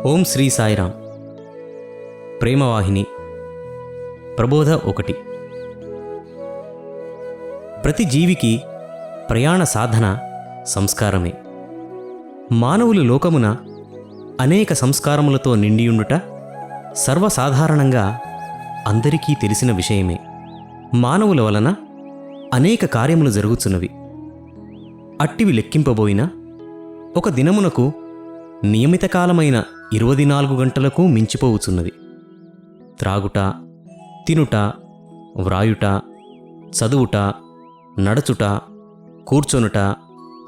ఓం శ్రీ సాయిరాం. ప్రేమవాహిని ప్రబోధ 1. ప్రతి జీవికి ప్రయాణ సాధన సంస్కారమే. మానవులు లోకమున అనేక సంస్కారములతో నిండియుండుట సర్వసాధారణంగా అందరికీ తెలిసిన విషయమే. మానవుల వలన అనేక కార్యములు జరుగుచున్నవి. అట్టివి లెక్కింపబోయిన ఒక దినమునకు నియమిత కాలమైన 24 గంటలకు మించిపోవుచున్నది. త్రాగుట, తినుట, వ్రాయుట, చదువుట, నడచుట, కూర్చొనుట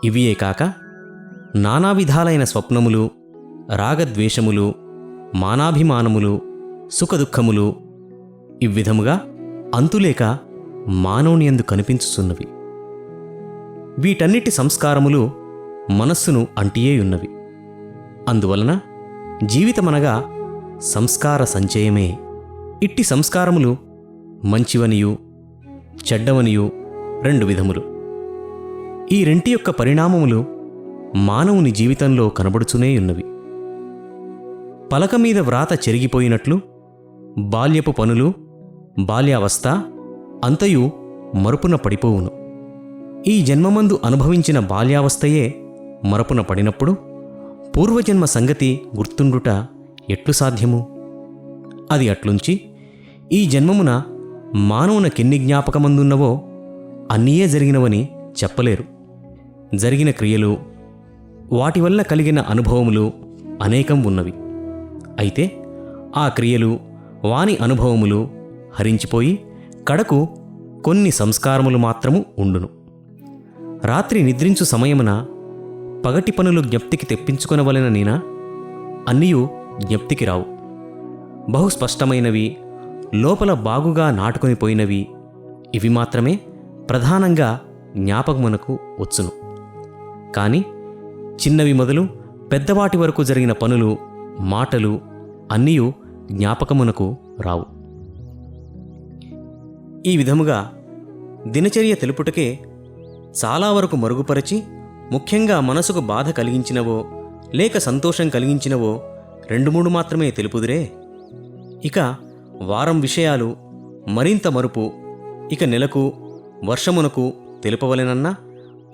ఇవియే కాక నానా విధాలైన స్వప్నములు, రాగద్వేషములు, మానాభిమానములు, సుఖదుఖములు ఇవ్విధముగా అంతులేక మానవునియందు కనిపించుచున్నవి. వీటన్నిటి సంస్కారములు మనస్సును అంటియేయున్నవి. అందువలన జీవితమనగా సంస్కార సంచయమే. ఇట్టి సంస్కారములు మంచివనియు చెడ్డవనియు 2 విధములు. ఈ రెంటి యొక్క పరిణామములు మానవుని జీవితంలో కనబడుచునేయున్నవి. పలక మీద వ్రాత చెరిగిపోయినట్లు బాల్యపు పనులు, బాల్యావస్థ అంతయు మరుపున పడిపోవును. ఈ జన్మమందు అనుభవించిన బాల్యావస్థయే మరపున పడినప్పుడు పూర్వజన్మ సంగతి గుర్తుండుట ఎట్లు సాధ్యము? అది అట్లుంచి ఈ జన్మమున మానవునకెన్ని జ్ఞాపకమందున్నవో అన్నీయే జరిగినవని చెప్పలేరు. జరిగిన క్రియలు, వాటి వల్ల కలిగిన అనుభవములు అనేకం ఉన్నవి. అయితే ఆ క్రియలు, వాని అనుభవములు హరించిపోయి కడకు కొన్ని సంస్కారములు మాత్రము ఉండును. రాత్రి నిద్రించు సమయమున పగటి పనులు జ్ఞప్తికి తెప్పించుకొనవలెననేనా? అన్నియూ జ్ఞప్తికి రావు. బహుస్పష్టమైనవి, లోపల బాగుగా నాటుకొనిపోయినవి ఇవి మాత్రమే ప్రధానంగా జ్ఞాపకమునకు వచ్చును. కాని చిన్నవి మొదలు పెద్దవాటి వరకు జరిగిన పనులు, మాటలు అన్నియూ జ్ఞాపకమునకు రావు. ఈ విధముగా దినచర్య తెలుపుటకే చాలా వరకు మరుగుపరచి, ముఖ్యంగా మనసుకు బాధ కలిగించినవో లేక సంతోషం కలిగించినవో 2-3 మాత్రమే తెలుపుదురే. ఇక వారం విషయాలు మరింత మరుపు, ఇక నెలకు, వర్షమునకు తెలుపవలెనన్నా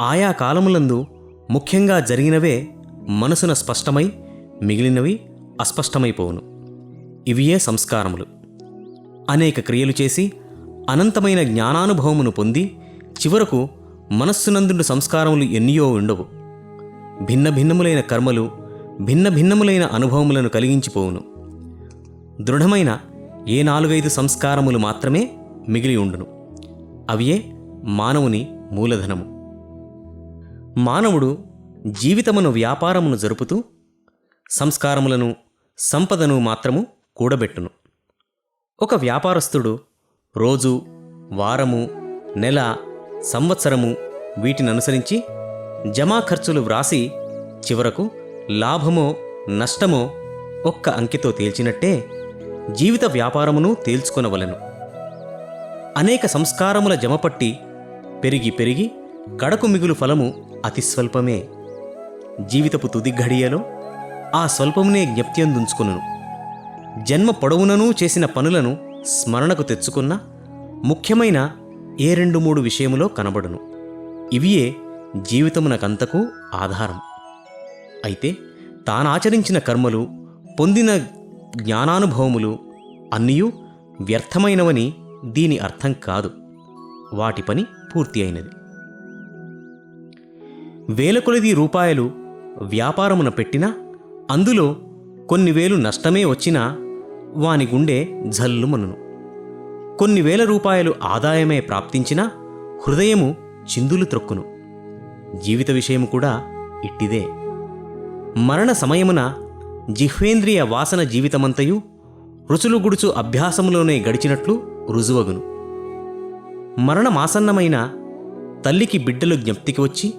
ఆయా కాలములందు ముఖ్యంగా జరిగినవే మనసున స్పష్టమై మిగిలినవి అస్పష్టమైపోవును. ఇవియే సంస్కారములు. అనేక క్రియలు చేసి అనంతమైన జ్ఞానానుభవమును పొంది చివరకు మనస్సునందుండు సంస్కారములు ఎన్నియో ఉండవు. భిన్న భిన్నములైన కర్మలు, భిన్న భిన్నములైన అనుభవములను కలిగించిపోవును. దృఢమైన 4-5 సంస్కారములు మాత్రమే మిగిలి ఉండును. అవియే మానవుని మూలధనము. మానవుడు జీవితమును వ్యాపారమును జరుపుతూ సంస్కారములను, సంపదను మాత్రము కూడబెట్టును. ఒక వ్యాపారస్తుడు రోజు, వారము, నెల, సంవత్సరము వీటిననుసరించి జమా ఖర్చులు వ్రాసి చివరకు లాభమో నష్టమో ఒక్క అంకెతో తేల్చినట్టే జీవిత వ్యాపారమును తేల్చుకొనవలెను. అనేక సంస్కారముల జమపట్టి పెరిగి పెరిగి కడకు మిగులు ఫలము అతి స్వల్పమే. జీవితపు తుది ఘడియలో ఆ స్వల్పమునే జ్ఞప్త్యందుంచుకొనును. జన్మ పొడవుననూ చేసిన పనులను స్మరణకు తెచ్చుకున్న ముఖ్యమైన 2-3 విషయములో కనబడును. ఇవియే జీవితమునకంతకు ఆధారం. అయితే తానాచరించిన కర్మలు, పొందిన జ్ఞానానుభవములు అన్నీయూ వ్యర్థమైనవని దీని అర్థం కాదు. వాటి పని పూర్తి అయినది. వేల కొలది రూపాయలు వ్యాపారమున పెట్టినా అందులో కొన్ని వేలు నష్టమే వచ్చినా వాని గుండె జల్లుమనును. కొన్ని వేల రూపాయలు ఆదాయమే ప్రాప్తించినా హృదయము చిందులు త్రొక్కును. జీవిత విషయము కూడా ఇట్టిదే. మరణ సమయమున జిహ్వేంద్రియ వాసన జీవితమంతయు రుచులు గుడుచు అభ్యాసములోనే గడిచినట్లు రుజువగును. మరణమాసన్నమైన తల్లికి బిడ్డలు జ్ఞప్తికి వచ్చి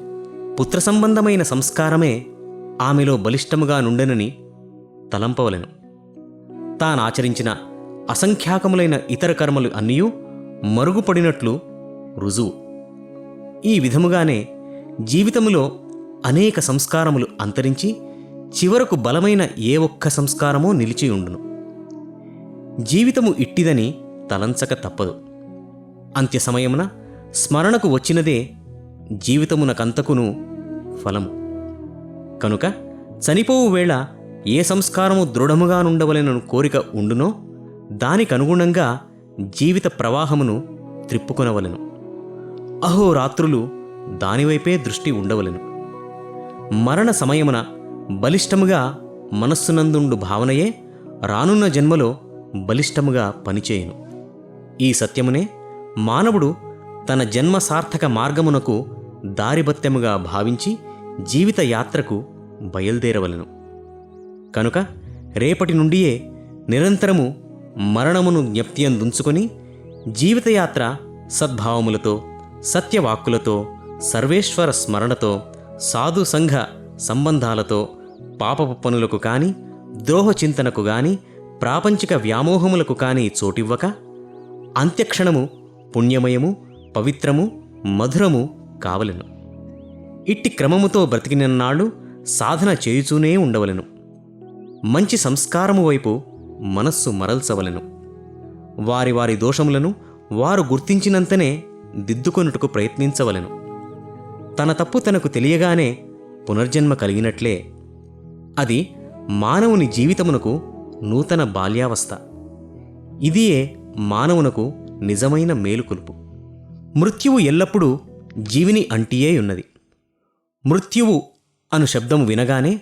పుత్ర సంబంధమైన సంస్కారమే ఆమెలో బలిష్టముగా నుండెనని తలంపవలెను. తానాచరించిన అసంఖ్యాకములైన ఇతర కర్మలు అన్నీయూ మరుగుపడినట్లు రుజువు. ఈ విధముగానే జీవితములో అనేక సంస్కారములు అంతరించి చివరకు బలమైన ఏ ఒక్క సంస్కారమో నిలిచి ఉండును. జీవితము ఇట్టిదని తలంచక తప్పదు. అంత్య సమయమున స్మరణకు వచ్చినదే జీవితమునకంతకును ఫలము. కనుక చనిపోవు వేళ ఏ సంస్కారము దృఢముగా నుండవలెనను కోరిక ఉండునో దానికనుగుణంగా జీవిత ప్రవాహమును త్రిప్పుకొనవలెను. అహోరాత్రులు దానివైపే దృష్టి ఉండవలెను. మరణ సమయమున బలిష్టముగా మనస్సునందుండు భావనయే రానున్న జన్మలో బలిష్టముగా పనిచేయును. ఈ సత్యమునే మానవుడు తన జన్మ సార్థక మార్గమునకు దారిభత్యముగా భావించి జీవిత యాత్రకు బయలుదేరవలెను. కనుక రేపటి నుండియే నిరంతరము మరణమును జ్ఞప్తియందుంచుకొని జీవితయాత్ర సద్భావములతో, సత్యవాక్కులతో, సర్వేశ్వర స్మరణతో, సాధు సంఘ సంబంధాలతో, పాపపు పనులకు కాని, ద్రోహచింతనకు గాని, ప్రాపంచిక వ్యామోహములకు కాని చోటివ్వక అంత్యక్షణము పుణ్యమయము, పవిత్రము, మధురము కావలెను. ఇట్టి క్రమముతో బ్రతికినన్నాళ్ళు సాధన చేయుచూనే ఉండవలెను. మంచి సంస్కారము వైపు మనస్సు మరల్చవలెను. వారి వారి దోషములను వారు గుర్తించినంతనే దిద్దుకొనుటకు ప్రయత్నించవలెను. తన తప్పు తనకు తెలియగానే పునర్జన్మ కలిగినట్లే. అది మానవుని జీవితమునకు నూతన బాల్యావస్థ. ఇదియే మానవునకు నిజమైన మేలుకొలుపు. మృత్యువు ఎల్లప్పుడూ జీవిని అంటియే ఉన్నది. మృత్యువు అను శబ్దము వినగానే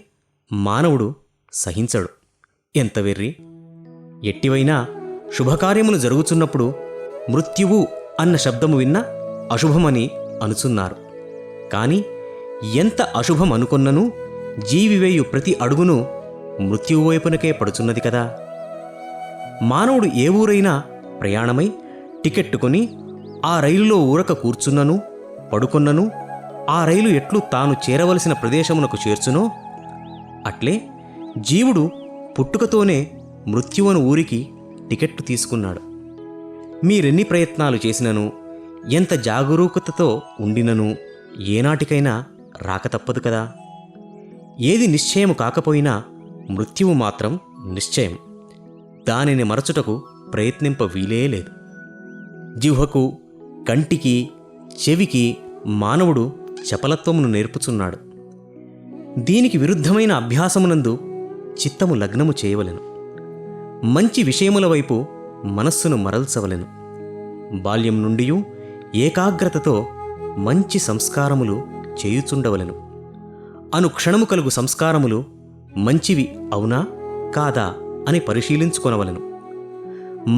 మానవుడు సహించడు. ఎంత వెర్రి! ఎట్టివైనా శుభకార్యములు జరుగుతున్నప్పుడు మృత్యువు అన్న శబ్దము విన్న అశుభమని అనుచున్నారు. కాని ఎంత అశుభం అనుకొన్ననూ జీవివేయు ప్రతి అడుగును మృత్యువు వైపునకే పడుచున్నది కదా. మానవుడు ఏ ఊరైనా ప్రయాణమై టికెట్టు కొని ఆ రైలులో ఊరక కూర్చున్నను, పడుకొన్నను ఆ రైలు ఎట్లు తాను చేరవలసిన ప్రదేశమునకు చేర్చునో అట్లే జీవుడు పుట్టుకతోనే మృత్యువను ఊరికి టికెట్టు తీసుకున్నాడు. మీరెన్ని ప్రయత్నాలు చేసినను, ఎంత జాగరూకతతో ఉండినను ఏనాటికైనా రాక తప్పదు కదా. ఏది నిశ్చయము కాకపోయినా మృత్యువు మాత్రం నిశ్చయం. దానిని మరచుటకు ప్రయత్నింప వీలే లేదు. జిహ్వకు, కంటికి, చెవికి మానవుడు చపలత్వమును నేర్పుచున్నాడు. దీనికి విరుద్ధమైన అభ్యాసమునందు చిత్తము లగ్నము చేయవలెను. మంచి విషయముల వైపు మనస్సును మరల్చవలెను. బాల్యం నుండియూ ఏకాగ్రతతో మంచి సంస్కారములు చేయుచుండవలెను. అనుక్షణము కలుగు సంస్కారములు మంచివి అవునా కాదా అని పరిశీలించుకొనవలెను.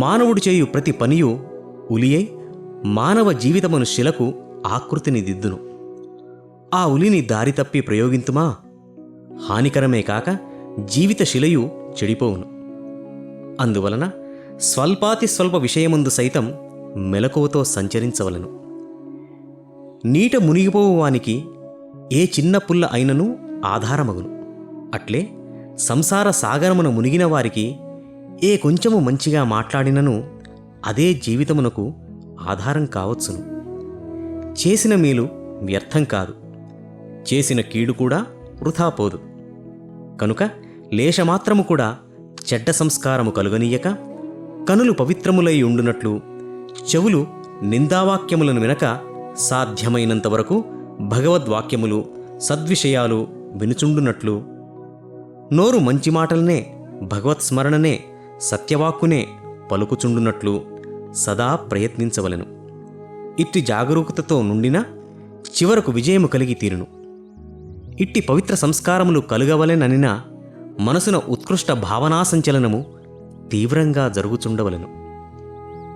మానవుడు చేయు ప్రతి పనియు ఉలియై మానవ జీవితమును శిలకు ఆకృతిని దిద్దును. ఆ ఉలిని దారి తప్పి ప్రయోగింతుమా హానికరమే కాక జీవిత శిలయు చెడిపోవును. అందువలన స్వల్పాతి స్వల్ప విషయమందు సైతం మెలకువతో సంచరించవలెను. నీట మునిగిపోవువానికి ఏ చిన్న పుల్ల అయినను ఆధారమగును. అట్లే సంసార సాగరమున మునిగిన వారికి ఏ కొంచెము మంచిగా మాట్లాడినను అదే జీవితమునకు ఆధారం కావచ్చును. చేసిన మేలు వ్యర్థం కాదు, చేసిన కీడు కూడా వృథా పోదు. కనుక లేశమాత్రము కూడా చెడ్డ సంస్కారము కలుగనీయక కనులు పవిత్రములై ఉండునట్లు, చెవులు నిందావాక్యములను వినక సాధ్యమైనంత వరకు భగవద్వాక్యములు, సద్విషయాలు వినుచుండునట్లు, నోరు మంచి మాటలనే, భగవత్స్మరణనే, సత్యవాక్కునే పలుకుచుండునట్లు సదా ప్రయత్నించవలెను. ఇట్టి జాగరూకతతో నుండిన చివరకు విజయము కలిగి తీరును. ఇట్టి పవిత్ర సంస్కారములు కలుగవలెననిన మనసున ఉత్కృష్ట భావనా సంచలనము తీవ్రంగా జరుగుచుండవలెను.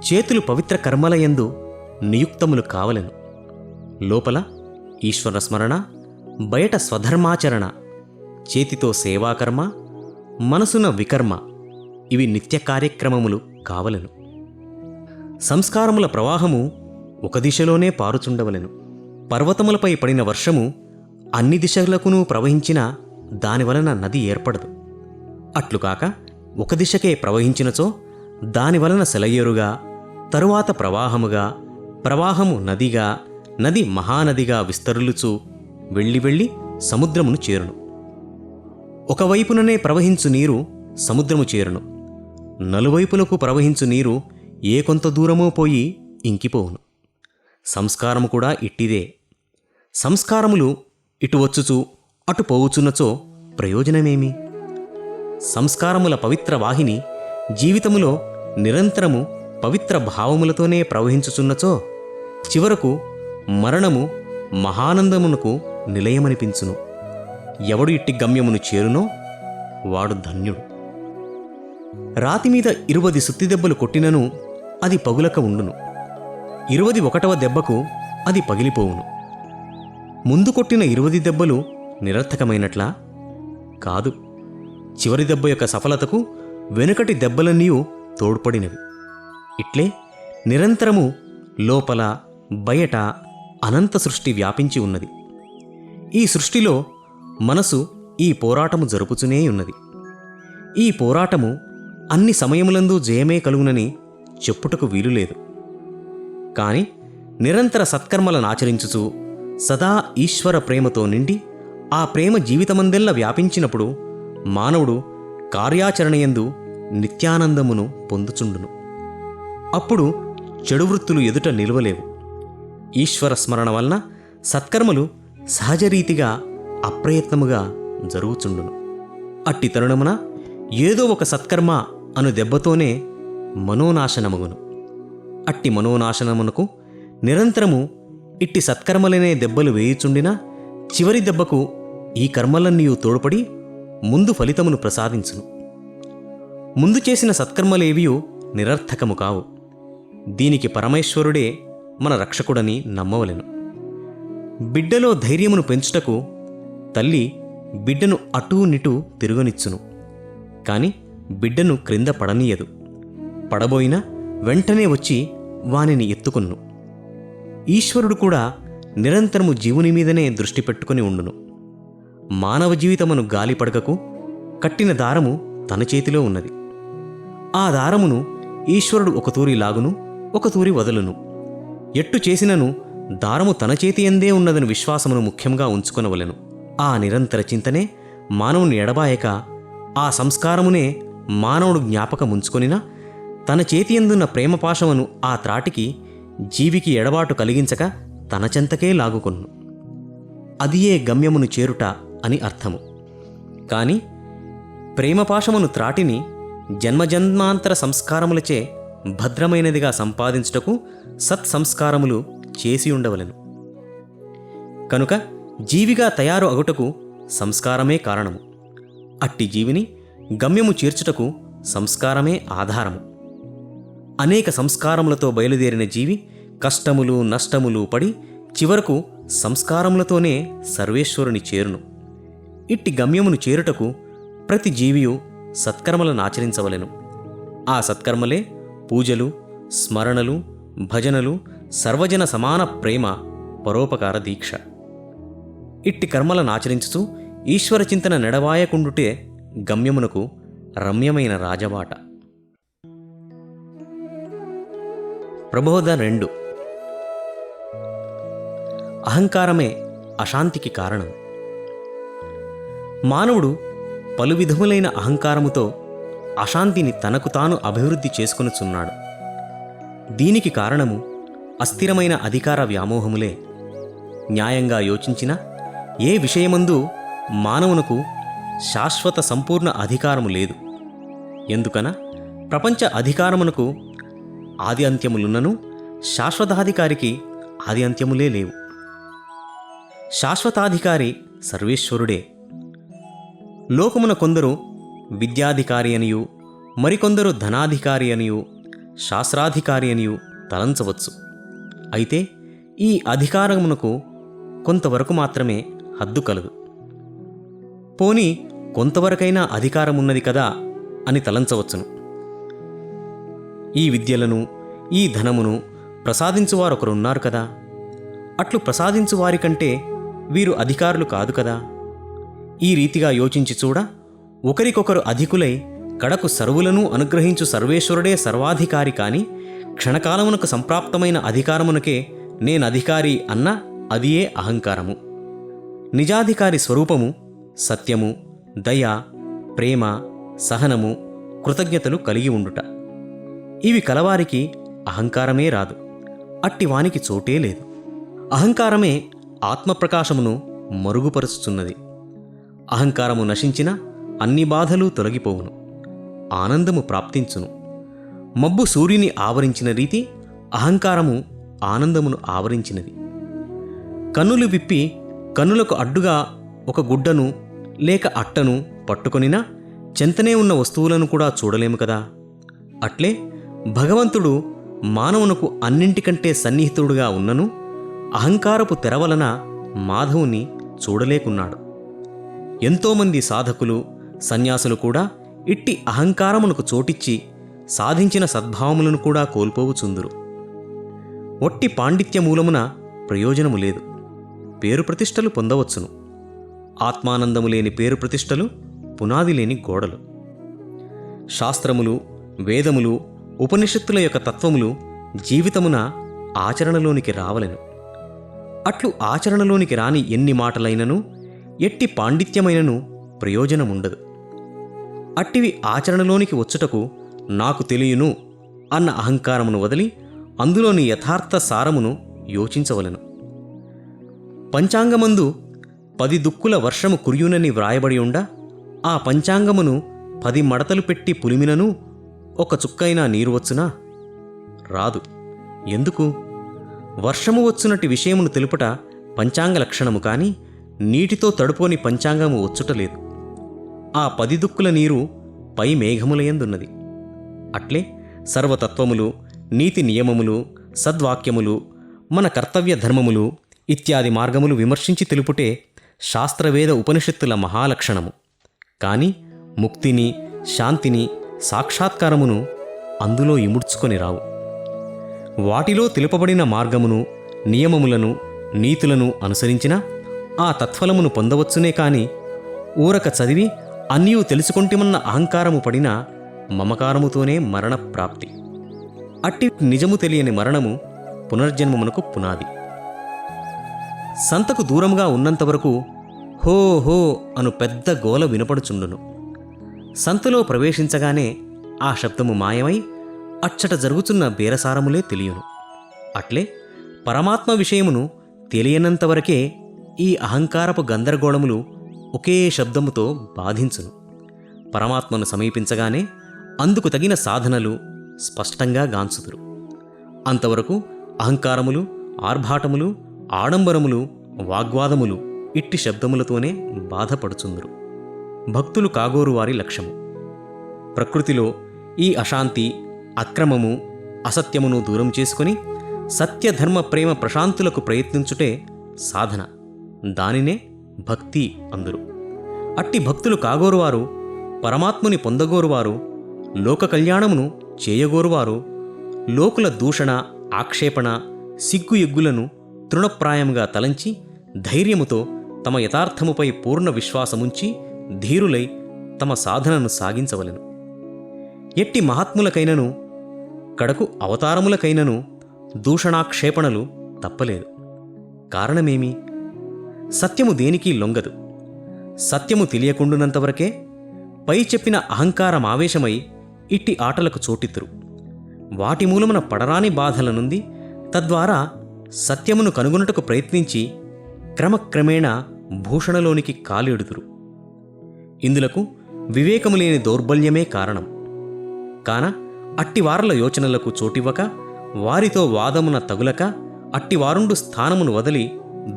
చేతులు పవిత్ర కర్మలయందు నియుక్తములు కావలెను. లోపల ఈశ్వర స్మరణ, బయట స్వధర్మాచరణ, చేతితో సేవాకర్మ, మనసున వికర్మ, ఇవి నిత్య కార్యక్రమములు కావలెను. సంస్కారముల ప్రవాహము ఒక దిశలోనే పారుచుండవలెను. పర్వతములపై పడిన వర్షము అన్ని దిశలకునూ ప్రవహించిన దానివలన నది ఏర్పడదు. అట్లుకాక ఒక దిశకే ప్రవహించినచో దానివలన సెలయేరుగా, తరువాత ప్రవాహముగా, ప్రవాహము నదిగా, నది మహానదిగా విస్తరులుచు వెళ్ళి వెళ్ళి సముద్రమును చేరును. ఒకవైపుననే ప్రవహించు నీరు సముద్రము చేరును, నలువైపులకు ప్రవహించు నీరు ఏ కొంత దూరమో పోయి ఇంకిపోవును. సంస్కారము కూడా ఇట్టిదే. సంస్కారములు ఇటు వచ్చుచు అటు పోవుచున్నచో ప్రయోజనమేమి? సంస్కారముల పవిత్ర వాహిని జీవితములో నిరంతరము పవిత్ర భావములతోనే ప్రవహించుచున్నచో చివరకు మరణము మహానందమునకు నిలయమనిపించును. ఎవడు ఇట్టి గమ్యమును చేరునో వాడు ధన్యుడు. రాతిమీద 20 సుత్తిదెబ్బలు కొట్టినను అది పగులక ఉండును. 21వ దెబ్బకు అది పగిలిపోవును. ముందు కొట్టిన 20 దెబ్బలు నిరర్థకమైనట్లా? కాదు. చివరి దెబ్బ యొక్క సఫలతకు వెనుకటి దెబ్బలన్నీ తోడ్పడినవి. ఇట్లే నిరంతరము లోపల బయట అనంత సృష్టి వ్యాపించి ఉన్నది. ఈ సృష్టిలో మనసు ఈ పోరాటము జరుపుచునే ఉన్నది. ఈ పోరాటము అన్ని సమయములందు జయమే కలుగునని చెప్పుటకు వీలులేదు. కాని నిరంతర సత్కర్మలనాచరించుచు సదా ఈశ్వర ప్రేమతో నిండి ఆ ప్రేమ జీవితమందెల్ల వ్యాపించినప్పుడు మానవుడు కార్యాచరణయందు నిత్యానందమును పొందుచుండును. అప్పుడు చెడు వృత్తులు ఎదుట నిలువలేవు. ఈశ్వర స్మరణ వలన సత్కర్మలు సహజరీతిగా అప్రయత్నముగా జరుగుచుండును. అట్టి తరుణమున ఏదో ఒక సత్కర్మ అను దెబ్బతోనే మనోనాశనమగును. అట్టి మనోనాశనమునకు నిరంతరము ఇట్టి సత్కర్మలనే దెబ్బలు వేయుచుండినా చివరి దెబ్బకు ఈ కర్మలన్నీ తోడ్పడి ముందు ఫలితమును ప్రసాదించును. ముందు చేసిన సత్కర్మలేవియూ నిరర్థకము కావు. దీనికి పరమేశ్వరుడే మన రక్షకుడని నమ్మవలెను. బిడ్డలో ధైర్యమును పెంచుటకు తల్లి బిడ్డను అటూ నిటూ తిరుగనిచ్చును. కాని బిడ్డను క్రింద పడనీయదు. పడబోయినా వెంటనే వచ్చి వానిని ఎత్తుకొన్ను. ఈశ్వరుడు కూడా నిరంతరము జీవుని మీదనే దృష్టి పెట్టుకుని ఉండును. మానవ జీవితమును గాలిపడకకు కట్టిన దారము తన చేతిలో ఉన్నది. ఆ దారమును ఈశ్వరుడు ఒక తూరి లాగును, ఒక తూరి వదలును. ఎట్టు చేసినను దారము తన చేతి ఎందే ఉన్నదని విశ్వాసమును ముఖ్యంగా ఉంచుకొనవలెను. ఆ నిరంతర చింతనే మానవుని ఎడబాయక ఆ సంస్కారమునే మానవుడు జ్ఞాపకముంచుకొనినా తన చేతి ఎందున్న ప్రేమపాశమును ఆ త్రాటికి జీవికి ఎడబాటు కలిగించక తన చెంతకే లాగుకొన్ను. అదియే గమ్యమును చేరుట అని అర్థము. కాని ప్రేమపాశమును త్రాటిని జన్మజన్మాంతర సంస్కారములచే భద్రమైనదిగా సంపాదించుటకు సత్సంస్కారములు చేసి ఉండవలెను. కనుక జీవిగా తయారు అగుటకు సంస్కారమే కారణము. అట్టి జీవిని గమ్యము చేర్చుటకు సంస్కారమే ఆధారము. అనేక సంస్కారములతో బయలుదేరిన జీవి కష్టములు నష్టములు పడి చివరకు సంస్కారములతోనే సర్వేశ్వరుని చేరును. ఇట్టి గమ్యమును చేరుటకు ప్రతి జీవియు సత్కర్మలను ఆచరించవలెను. ఆ సత్కర్మలే పూజలు, స్మరణలు, భజనలు, సర్వజన సమాన ప్రేమ, పరోపకార దీక్ష. ఇట్టి కర్మలను ఆచరించుచు ఈశ్వర చింతన నెడవాయకుండుటే గమ్యమునకు రమ్యమైన రాజబాట. ప్రబోధ 2. అహంకారమే అశాంతికి కారణం. మానవుడు పలు విధములైన అహంకారముతో అశాంతిని తనకు తాను అభివృద్ధి చేసుకొనుచున్నాడు. దీనికి కారణము అస్థిరమైన అధికార వ్యామోహములే. న్యాయంగా యోచించిన ఏ విషయమందు మానవునకు శాశ్వత సంపూర్ణ అధికారము లేదు. ఎందుకన ప్రపంచ అధికారమునకు ఆది అంత్యములున్నను శాశ్వతాధికారికి ఆది అంత్యములే లేవు. శాశ్వతాధికారి సర్వేశ్వరుడే. లోకమున కొందరు విద్యాధికారి అనియు, మరికొందరు ధనాధికారి అనియు, శాస్త్రాధికారి అనియు తలంచవచ్చు. అయితే ఈ అధికారమునకు కొంతవరకు మాత్రమే హద్దు కలదు. పోనీ కొంతవరకైనా అధికారమున్నది కదా అని తలంచవచ్చును. ఈ విద్యలను, ఈ ధనమును ప్రసాదించువారొకరున్నారు కదా, అట్లు ప్రసాదించువారి కంటే వీరు అధికారులు కాదు కదా. ఈ రీతిగా యోచించి చూడ ఒకరికొకరు అధికులై కడకు సర్వులను అనుగ్రహించు సర్వేశ్వరుడే సర్వాధికారి కాని క్షణకాలమునకు సంప్రాప్తమైన అధికారమునకే నేనధికారి అన్న అదియే అహంకారము. నిజాధికారి స్వరూపము సత్యము, దయ, ప్రేమ, సహనము, కృతజ్ఞతలు కలిగి ఉండుట. ఇవి కలవారికి అహంకారమే రాదు. అట్టివానికి చోటే లేదు. అహంకారమే ఆత్మప్రకాశమును మరుగుపరుచుచున్నది. అహంకారము నశించిన అన్ని బాధలు తొలగిపోవును, ఆనందము ప్రాప్తించును. మబ్బు సూర్యుని ఆవరించిన రీతి అహంకారము ఆనందమును ఆవరించినది. కన్నులు విప్పి కన్నులకు అడ్డుగా ఒక గుడ్డను లేక అట్టను పట్టుకొనినా చెంతనే ఉన్న వస్తువులను కూడా చూడలేము కదా. అట్లే భగవంతుడు మానవునకు అన్నింటికంటే సన్నిహితుడుగా ఉన్నను అహంకారపు తెర వలన మాధవుని చూడలేకున్నాడు. ఎంతోమంది సాధకులు, సన్యాసులు కూడా ఇట్టి అహంకారమునకు చోటిచ్చి సాధించిన సద్భావములను కూడా కోల్పోవుచుందురు. ఒట్టి పాండిత్యమూలమున ప్రయోజనము లేదు. పేరు ప్రతిష్టలు పొందవచ్చును. ఆత్మానందము లేని పేరు ప్రతిష్టలు పునాది లేని గోడలు. శాస్త్రములు, వేదములు, ఉపనిషత్తుల యొక్క తత్వములు జీవితమున ఆచరణలోనికి రావలెను. అట్లు ఆచరణలోనికి రాని ఎన్ని మాటలైనను, ఎట్టి పాండిత్యమైనను ప్రయోజనముండదు. అట్టివి ఆచరణలోనికి వచ్చుటకు నాకు తెలియను అన్న అహంకారమును వదిలి అందులోని యథార్థ సారమును యోచించవలెను. పంచాంగమందు 10 దుక్కుల వర్షము కురియునని వ్రాయబడి ఉండ ఆ పంచాంగమును 10 మడతలు పెట్టి పులిమినను ఒక చుక్కైనా నీరు వచ్చునా? రాదు. ఎందుకు? వర్షము వచ్చునట్టి విషయమును తెలుపుట పంచాంగ లక్షణము కాని నీటితో తడుపోని పంచాంగము వచ్చుటలేదు. ఆ 10 దుక్కుల నీరు పై మేఘములయందున్నది. అట్లే సర్వతత్వములు, నీతి నియమములు, సద్వాక్యములు, మన కర్తవ్య ధర్మములు ఇత్యాది మార్గములు విమర్శించి తెలుపుటే శాస్త్రవేద ఉపనిషత్తుల మహాలక్షణము. కాని ముక్తిని, శాంతిని, సాక్షాత్కారమును అందులో ఇముడ్చుకొని రావు. వాటిలో తెలుపబడిన మార్గమును, నియమములను, నీతులను అనుసరించిన ఆ తత్ఫలమును పొందవచ్చునే కాని ఊరక చదివి అన్నీయూ తెలుసుకొంటిమన్న అహంకారము పడిన మమకారముతోనే మరణ ప్రాప్తి. అట్టి నిజము తెలియని మరణము పునర్జన్మమునకు పునాది. సంతకు దూరముగా ఉన్నంతవరకు హో హో అను పెద్ద గోల వినపడుచుండును. సంతలో ప్రవేశించగానే ఆ శబ్దము మాయమై అచ్చట జరుగుచున్న బేరసారములే తెలియను. అట్లే పరమాత్మ విషయమును తెలియనంతవరకే ఈ అహంకారపు గందరగోళములు ఒకే శబ్దముతో బాధించును. పరమాత్మను సమీపించగానే అందుకు తగిన సాధనలు స్పష్టంగా గాంచుదురు. అంతవరకు అహంకారములు, ఆర్భాటములు, ఆడంబరములు, వాగ్వాదములు ఇట్టి శబ్దములతోనే బాధపడుచుందురు. భక్తులు కాగోరు వారి లక్ష్యము. ప్రకృతిలో ఈ అశాంతి, అక్రమము, అసత్యమును దూరం చేసుకుని సత్యధర్మ ప్రేమ ప్రశాంతులకు ప్రయత్నించుటే సాధన. దానినే భక్తి అందురు. అట్టి భక్తులు కాగోరువారు, పరమాత్ముని పొందగోరువారు, లోక కళ్యాణమును చేయగోరువారు లోకుల దూషణ, ఆక్షేపణ, సిగ్గు ఎగ్గులను తృణప్రాయముగా తలంచి ధైర్యముతో తమ యథార్థముపై పూర్ణ విశ్వాసముంచి ధీరులై తమ సాధనను సాగించవలెను. ఎట్టి మహాత్ములకైనను కడకు అవతారములకైనను దూషణాక్షేపణలు తప్పలేదు. కారణమేమి? సత్యము దేనికి లొంగదు. సత్యము తెలియకుండునంతవరకే పై చెప్పిన అహంకారమావేశమై ఇట్టి ఆటలకు చోటిత్తురు. వాటి మూలమున పడరాని బాధల నుండి తద్వారా సత్యమును కనుగొనుటకు ప్రయత్నించి క్రమక్రమేణా భూషణలోనికి కాలిడుదురు. ఇందులకు వివేకము లేని దౌర్బల్యమే కారణం. కాన అట్టివారల యోచనలకు చోటివ్వక, వారితో వాదమున తగులక, అట్టివారుండు స్థానమును వదిలి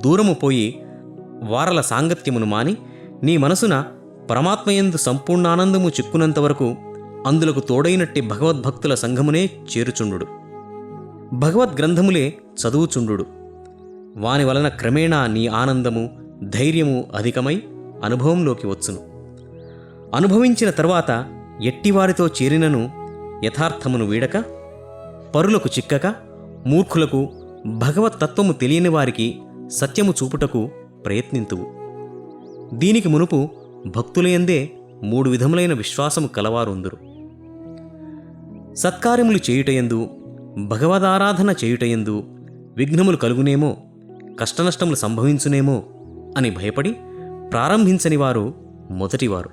దూరము పోయి వారల సాంగత్యమును మాని నీ మనసున పరమాత్మయందు సంపూర్ణానందము చిక్కునంతవరకు అందులకు తోడైనట్టి భగవద్భక్తుల సంఘమునే చేరుచుండు. భగవద్గ్రంథములే చదువుచుండు. వాని వలన క్రమేణా నీ ఆనందము, ధైర్యము అధికమై అనుభవంలోకి వచ్చును. అనుభవించిన తర్వాత ఎట్టివారితో చేరినను యథార్థమును వీడక, పరులకు చిక్కక, మూర్ఖులకు, భగవత్తత్వము తెలియని వారికి సత్యము చూపుటకు ప్రయత్నింతువు. దీనికి మునుపు భక్తులయందే 3 విధములైన విశ్వాసము కలవారుందురు. సత్కార్యములు చేయుటయందు, భగవదారాధన చేయుటయందు విఘ్నములు కలుగునేమో, కష్టనష్టములు సంభవించునేమో అని భయపడి ప్రారంభించని వారు మొదటివారు.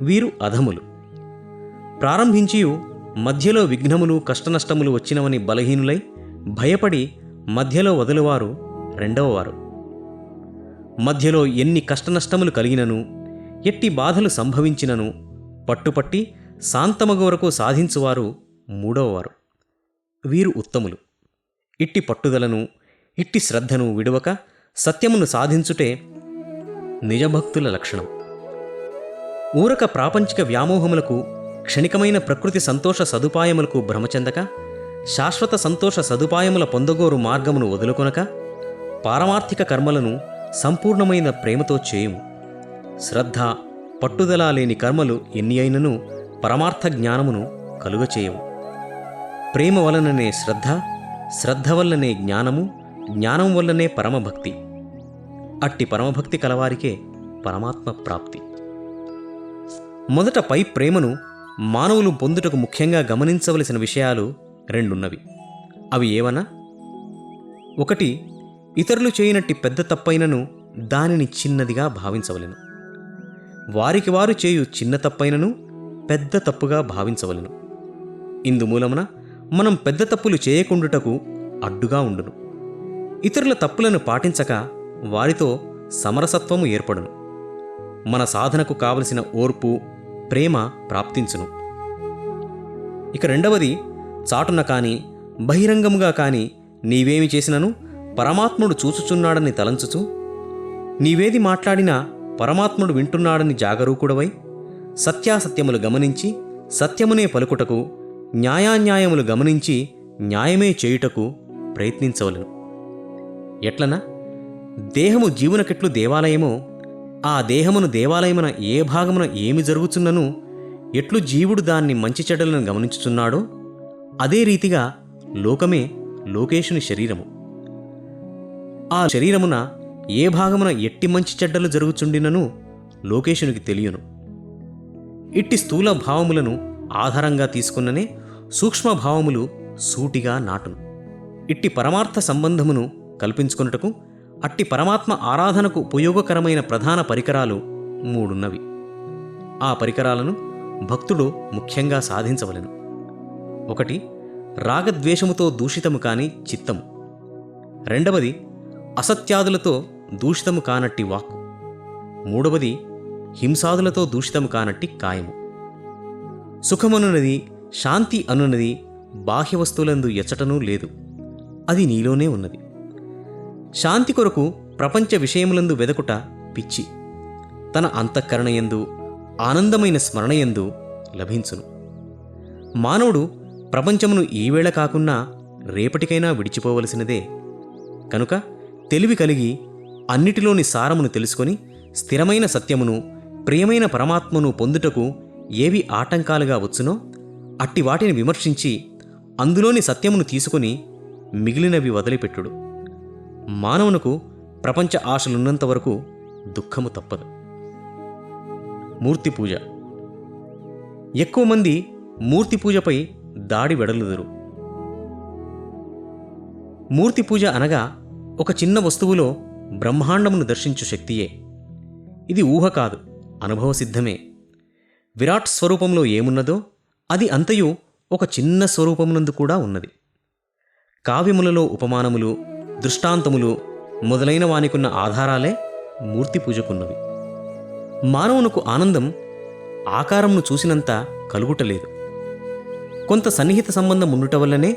వీరు అధములు. ప్రారంభించియు మధ్యలో విఘ్నములు కష్టనష్టములు వచ్చినవని బలహీనులై భయపడి మధ్యలో వదులువారు రెండవవారు. మధ్యలో ఎన్ని కష్టనష్టములు కలిగినను ఎట్టి బాధలు సంభవించినను పట్టుపట్టి శాంతమగు వరకు సాధించువారు మూడవవారు. వీరు ఉత్తములు. ఇట్టి పట్టుదలను ఇట్టి శ్రద్ధను విడువక సత్యమును సాధించుటే నిజభక్తుల లక్షణం. ఊరక ప్రాపంచిక వ్యామోహములకు క్షణికమైన ప్రకృతి సంతోష సదుపాయములకు భ్రమచెందక శాశ్వత సంతోష సదుపాయముల పొందగోరు మార్గమును వదులుకొనక పారమార్థిక కర్మలను సంపూర్ణమైన ప్రేమతో చేయుము. శ్రద్ధ పట్టుదల లేని కర్మలు ఎన్ని అయినను పరమార్థ జ్ఞానమును కలుగచేయవు. ప్రేమ వలననే శ్రద్ధ, శ్రద్ధ వల్లనే జ్ఞానము, జ్ఞానం వల్లనే పరమభక్తి. అట్టి పరమభక్తి కలవారికే పరమాత్మ ప్రాప్తి. మొదట పై ప్రేమను మానవులు పొందుటకు ముఖ్యంగా గమనించవలసిన విషయాలు రెండున్నవి. అవి ఏవనా? ఒకటి, ఇతరులు చేయనట్టి పెద్ద తప్పైనను దానిని చిన్నదిగా భావించవలెను. వారికి వారు చేయు చిన్న తప్పైనను పెద్ద తప్పుగా భావించవలెను. ఇందుమూలమున మనం పెద్ద తప్పులు చేయకుండుటకు అడ్డుగా ఉండును. ఇతరుల తప్పులను పాటించక వారితో సమరసత్వము ఏర్పడును. మన సాధనకు కావలసిన ఓర్పు, ప్రేమ ప్రాప్తించును. ఇక రెండవది, చాటున కాని బహిరంగముగా కాని నీవేమి చేసినను పరమాత్ముడు చూచుచున్నాడని తలంచుచు, నీవేది మాట్లాడినా పరమాత్ముడు వింటున్నాడని జాగరూకుడవై సత్యాసత్యములు గమనించి సత్యమునే పలుకుటకు, న్యాయాన్యాయములు గమనించి న్యాయమే చేయుటకు ప్రయత్నించవలెను. ఎట్లనా? దేహము జీవునకెట్లు దేవాలయమో ఆ దేహమును దేవాలయమున ఏ భాగమున ఏమి జరుగుచున్నను ఎట్లు జీవుడు దాన్ని మంచి చెడ్డలను గమనించుచున్నాడో అదే రీతిగా లోకమే లోకేశుని శరీరము. ఆ శరీరమున ఏ భాగమున ఎట్టి మంచి చెడ్డలు జరుగుచుండినను లోకేశునికి తెలియను. ఇట్టి స్థూల భావములను ఆధారంగా తీసుకున్ననే సూక్ష్మభావములు సూటిగా నాటును. ఇట్టి పరమార్థ సంబంధమును కల్పించుకొనుటకు అట్టి పరమాత్మ ఆరాధనకు ఉపయోగకరమైన ప్రధాన పరికరాలు మూడున్నవి. ఆ పరికరాలను భక్తుడు ముఖ్యంగా సాధించవలెను. ఒకటి, రాగద్వేషముతో దూషితము కాని చిత్తము. రెండవది, అసత్యాదులతో దూషితము కానట్టి వాక్కు. మూడవది, హింసాదులతో దూషితము కానట్టి కాయము. సుఖమనున్నది, శాంతి అనున్నది బాహ్య వస్తువులందు ఎచ్చటనూ లేదు, అది నీలోనే ఉన్నది. శాంతి కొరకు ప్రపంచ విషయములందు వెదకుట పిచ్చి, తన అంతఃకరణయందు ఆనందమైన స్మరణయందు లభించును. మానవుడు ప్రపంచమును ఈవేళ కాకున్నా రేపటికైనా విడిచిపోవలసినదే. కనుక తెలివి కలిగి అన్నిటిలోని సారమును తెలుసుకొని స్థిరమైన సత్యమును, ప్రియమైన పరమాత్మను పొందుటకు ఏవి ఆటంకాలుగా వచ్చునో అట్టి వాటిని విమర్శించి అందులోని సత్యమును తీసుకుని మిగిలినవి వదిలిపెట్టుడు. మానవునకు ప్రపంచ ఆశలున్నంత వరకు దుఃఖము తప్పదు. మూర్తి పూజ. ఎక్కువ మంది మూర్తి పూజపై దాడి వెడలుదురు. మూర్తి పూజ అనగా ఒక చిన్న వస్తువులో బ్రహ్మాండమును దర్శించు శక్తియే. ఇది ఊహ కాదు, అనుభవసిద్ధమే. విరాట్ స్వరూపంలో ఏమున్నదో అది అంతయు ఒక చిన్న స్వరూపమునందు కూడా ఉన్నది. కావ్యములలో ఉపమానములు, దృష్టాంతములు మొదలైన వానికున్న ఆధారాలే మూర్తి పూజకున్నవి. మానవునకు ఆనందం ఆకారమును చూసినంత కలుగుటలేదు. కొంత సన్నిహిత సంబంధం ఉండుట వల్లనే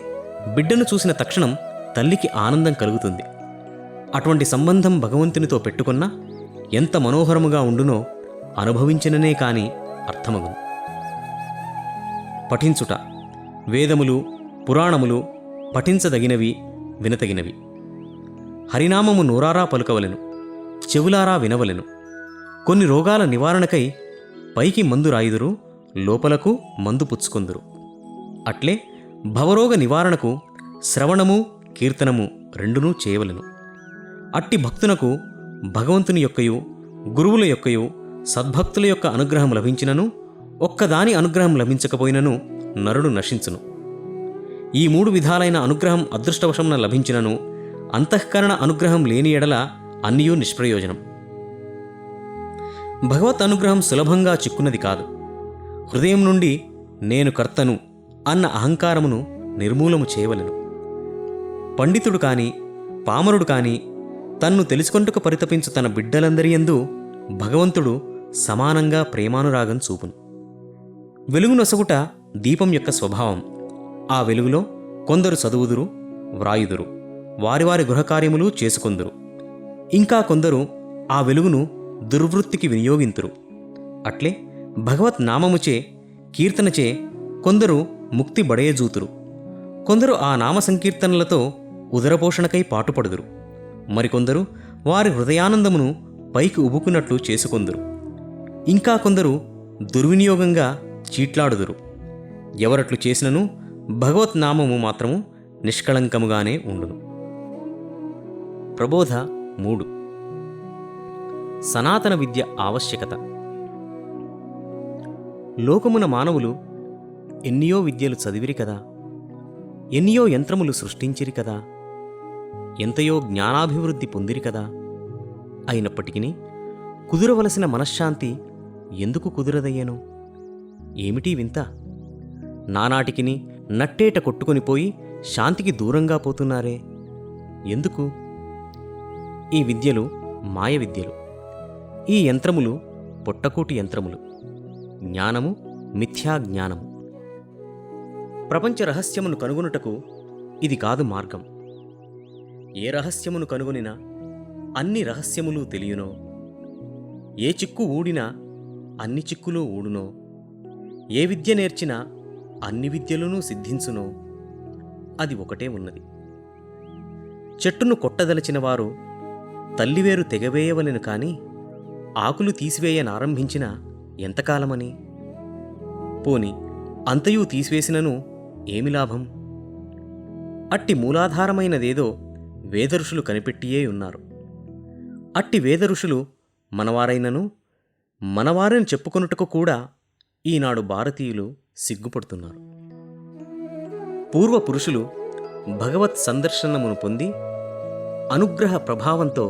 బిడ్డను చూసిన తక్షణం తల్లికి ఆనందం కలుగుతుంది. అటువంటి సంబంధం భగవంతునితో పెట్టుకున్నా ఎంత మనోహరముగా ఉండునో అనుభవించిననే కాని అర్థమగును. పఠించుట. వేదములు, పురాణములు పఠించదగినవి, వినతగినవి. హరినామము నోరారా పలుకవలెను, చెవులారా వినవలెను. కొన్ని రోగాల నివారణకై పైకి మందు రాయుదురు, లోపలకు మందు పుచ్చుకొందురు. అట్లే భవరోగ నివారణకు శ్రవణము, కీర్తనము రెండునూ చేయవలెను. అట్టి భక్తునకు భగవంతుని యొక్కయు గురువుల యొక్కయు సద్భక్తుల యొక్క అనుగ్రహం లభించినను ఒక్కదాని అనుగ్రహం లభించకపోయినను నరుడు నశించును. ఈ మూడు విధాలైన అనుగ్రహం అదృష్టవశమున లభించినను అంతఃకరణ అనుగ్రహం లేని ఎడల అన్నియూ నిష్ప్రయోజనం. భగవత్ అనుగ్రహం సులభంగా చిక్కున్నది కాదు. హృదయం నుండి నేను కర్తను అన్న అహంకారమును నిర్మూలము చేయవలెను. పండితుడు కాని పామరుడు కాని తన్ను తెలుసుకొంటకు పరితపించు తన బిడ్డలందరి యందు భగవంతుడు సమానంగా ప్రేమానురాగం చూపును. వెలుగు నొసగుట దీపం యొక్క స్వభావం. ఆ వెలుగులో కొందరు చదువుదురు, వ్రాయుదురు, వారి వారి గృహకార్యములు చేసుకొందురు. ఇంకా కొందరు ఆ వెలుగును దుర్వృత్తికి వినియోగింతురు. అట్లే భగవత్ నామముచే కీర్తనచే కొందరు ముక్తి బడయజూతురు. కొందరు ఆ నామ సంకీర్తనలతో ఉదరపోషణకై పాటుపడుదురు. మరికొందరు వారి హృదయానందమును పైకి ఉబుకున్నట్లు చేసుకొందురు. ఇంకా కొందరు దుర్వినియోగంగా చీట్లాడుదురు. ఎవరట్లు చేసినను భగవత్ నామము మాత్రము నిష్కళంకముగానే ఉండును. ప్రబోధ 3. సనాతన విద్య ఆవశ్యకత. లోకమున మానవులు ఎన్నియో విద్యలు చదివిరి కదా, ఎన్నియో యంత్రములు సృష్టించిరి కదా, ఎంతయో జ్ఞానాభివృద్ధి పొందిరి కదా. అయినప్పటికీ కుదురవలసిన మనశ్శాంతి ఎందుకు కుదురదయ్యను? ఏమిటీ వింత? నానాటికిని నట్టేట కొట్టుకొనిపోయి శాంతికి దూరంగా పోతున్నారే ఎందుకు? ఈ విద్యలు మాయ విద్యలు. ఈ యంత్రములు పొట్టకూటి యంత్రములు. జ్ఞానము మిథ్యా జ్ఞానము. ప్రపంచ రహస్యమును కనుగొనుటకు ఇది కాదు మార్గం. ఏ రహస్యమును కనుగొనినా అన్ని రహస్యములు తెలియునో, ఏ చిక్కు ఊడినా అన్ని చిక్కులు ఊడునో, ఏ విద్య నేర్చినా అన్ని విద్యలను సిద్ధించునో, అది ఒకటే ఉన్నది. చెట్టును కొట్టదలచిన వారు తల్లివేరు తెగవేయవలెను కాని ఆకులు తీసివేయనారంభించిన ఎంతకాలమని? పోని అంతయూ తీసివేసినను ఏమి లాభం? అట్టి మూలాధారమైనదేదో వేదఋషులు కనిపెట్టియే ఉన్నారు. అట్టి వేదఋషులు మనవారైనను మనవారని చెప్పుకొనుటకు కూడా ఈనాడు భారతీయులు సిగ్గుపడుతున్నారు. పూర్వ పురుషులు భగవత్ సందర్శనమును పొంది అనుగ్రహ ప్రభావంతో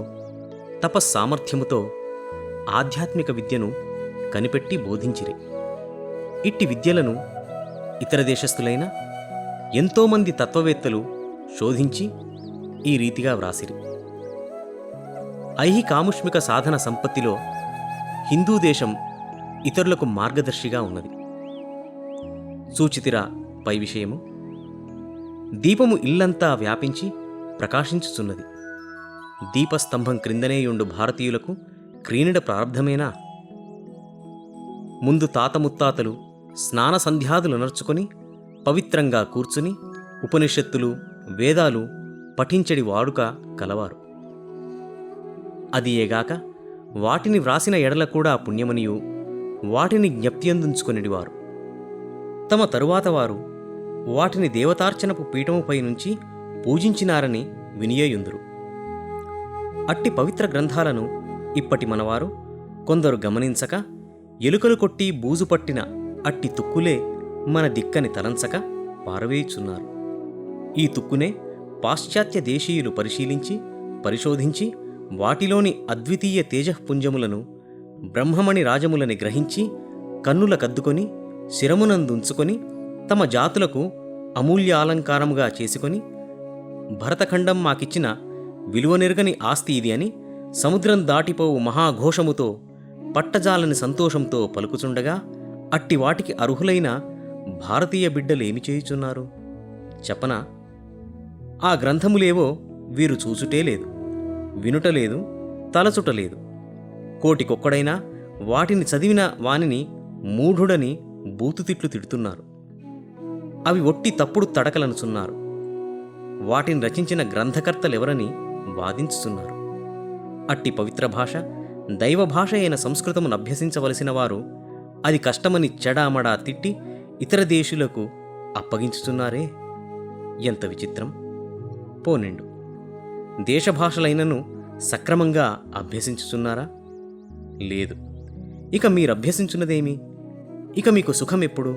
తపస్సామర్థ్యముతో ఆధ్యాత్మిక విద్యను కనిపెట్టి బోధించిరి. ఇట్టి విద్యలను ఇతర దేశస్థులైన ఎంతోమంది తత్వవేత్తలు శోధించి ఈ రీతిగా వ్రాసిరి. ఐహికాముష్మిక సాధన సంపత్తిలో హిందూ దేశం ఇతరులకు మార్గదర్శిగా ఉన్నది. సూచితిరా పై విషయము. దీపము ఇల్లంతా వ్యాపించి ప్రకాశించుచున్నది. దీపస్తంభం క్రిందనేయుండు భారతీయులకు క్రీనిడ ప్రారంధమేనా? ముందు తాత ముత్తాతలు స్నాన సంధ్యాదులు నర్చుకొని పవిత్రంగా కూర్చుని ఉపనిషత్తులు వేదాలు పఠించడి వాడుక కలవారు. అదియేగాక వాటిని వ్రాసిన ఎడల కూడా పుణ్యమనియు వాటిని జ్ఞప్తియందుంచుకొనిడివారు. తమ తరువాత వారు వాటిని దేవతార్చనపు పీఠముపై నుంచి పూజించినారని వినియేయుందురు. అట్టి పవిత్ర గ్రంథాలను ఇప్పటి మనవారు కొందరు గమనించక ఎలుకలు కొట్టి బూజు పట్టిన అట్టి తుక్కులే మన దిక్కని తలంచక పారవేయుచున్నారు. ఈ తుక్కునే పాశ్చాత్య దేశీయులు పరిశీలించి పరిశోధించి వాటిలోని అద్వితీయ తేజఃపుంజములను బ్రహ్మమణి రాజములని గ్రహించి కన్నుల కద్దుకొని శిరమునందుంచుకొని తమ జాతులకు అమూల్యాలంకారముగా చేసుకొని భరతఖండం మాకిచ్చిన విలువనెరుగని ఆస్తి ఇది అని సముద్రం దాటిపోవు మహాఘోషముతో పట్టజాలని సంతోషంతో పలుకుచుండగా అట్టి వాటికి అర్హులైన భారతీయ బిడ్డలేమి చేయుచున్నారు చెప్పనా? ఆ గ్రంథములేవో వీరు చూచుటే లేదు, వినుటలేదు, తలచుటలేదు. కోటికొక్కడైనా వాటిని చదివిన వానిని మూఢుడని బూతుతిట్లు తిడుతున్నారు. అవి ఒట్టి తప్పుడు తడకలనుచున్నారు. వాటిని రచించిన గ్రంథకర్తలెవరని వాదించుతున్నారు. అట్టి పవిత్ర భాష దైవ భాష అయిన సంస్కృతమును అభ్యసించవలసిన వారు అది కష్టమని చెడామడా తిట్టి ఇతర దేశులకు అప్పగించుతున్నారే. ఎంత విచిత్రం! పోనిండు, దేశభాషలైనను సక్రమంగా అభ్యసించుచున్నారా? లేదు. ఇక మీరభ్యసించున్నదేమి? ఇక మీకు సుఖమెప్పుడు?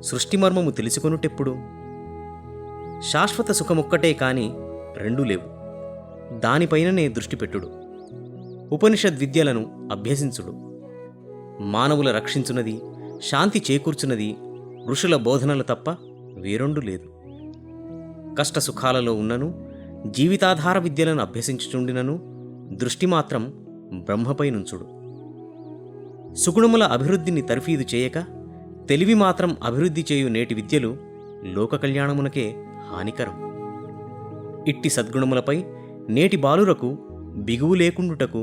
సృష్టిమర్మము తెలుసుకొనుటెప్పుడు? శాశ్వత సుఖమొక్కటే కాని రెండూ లేవు. దానిపైననే దృష్టి పెట్టుడు. ఉపనిషద్ విద్యలను అభ్యసించుడు. మానవుల రక్షించున్నది, శాంతి చేకూర్చున్నది ఋషుల బోధనలు తప్ప వేరొండు లేదు. కష్టసుఖాలలో ఉన్నను, జీవితాధార విద్యలను అభ్యసించుచుండినను దృష్టి మాత్రం బ్రహ్మపై నుంచుడు. సుగుణముల అభివృద్ధిని తర్ఫీదు చేయక తెలివి మాత్రం అభివృద్ధి చేయు నేటి విద్యలు లోక కళ్యాణమునకే హానికరం. ఇట్టి సద్గుణములపై నేటి బాలురకు బిగువు లేకుండుటకు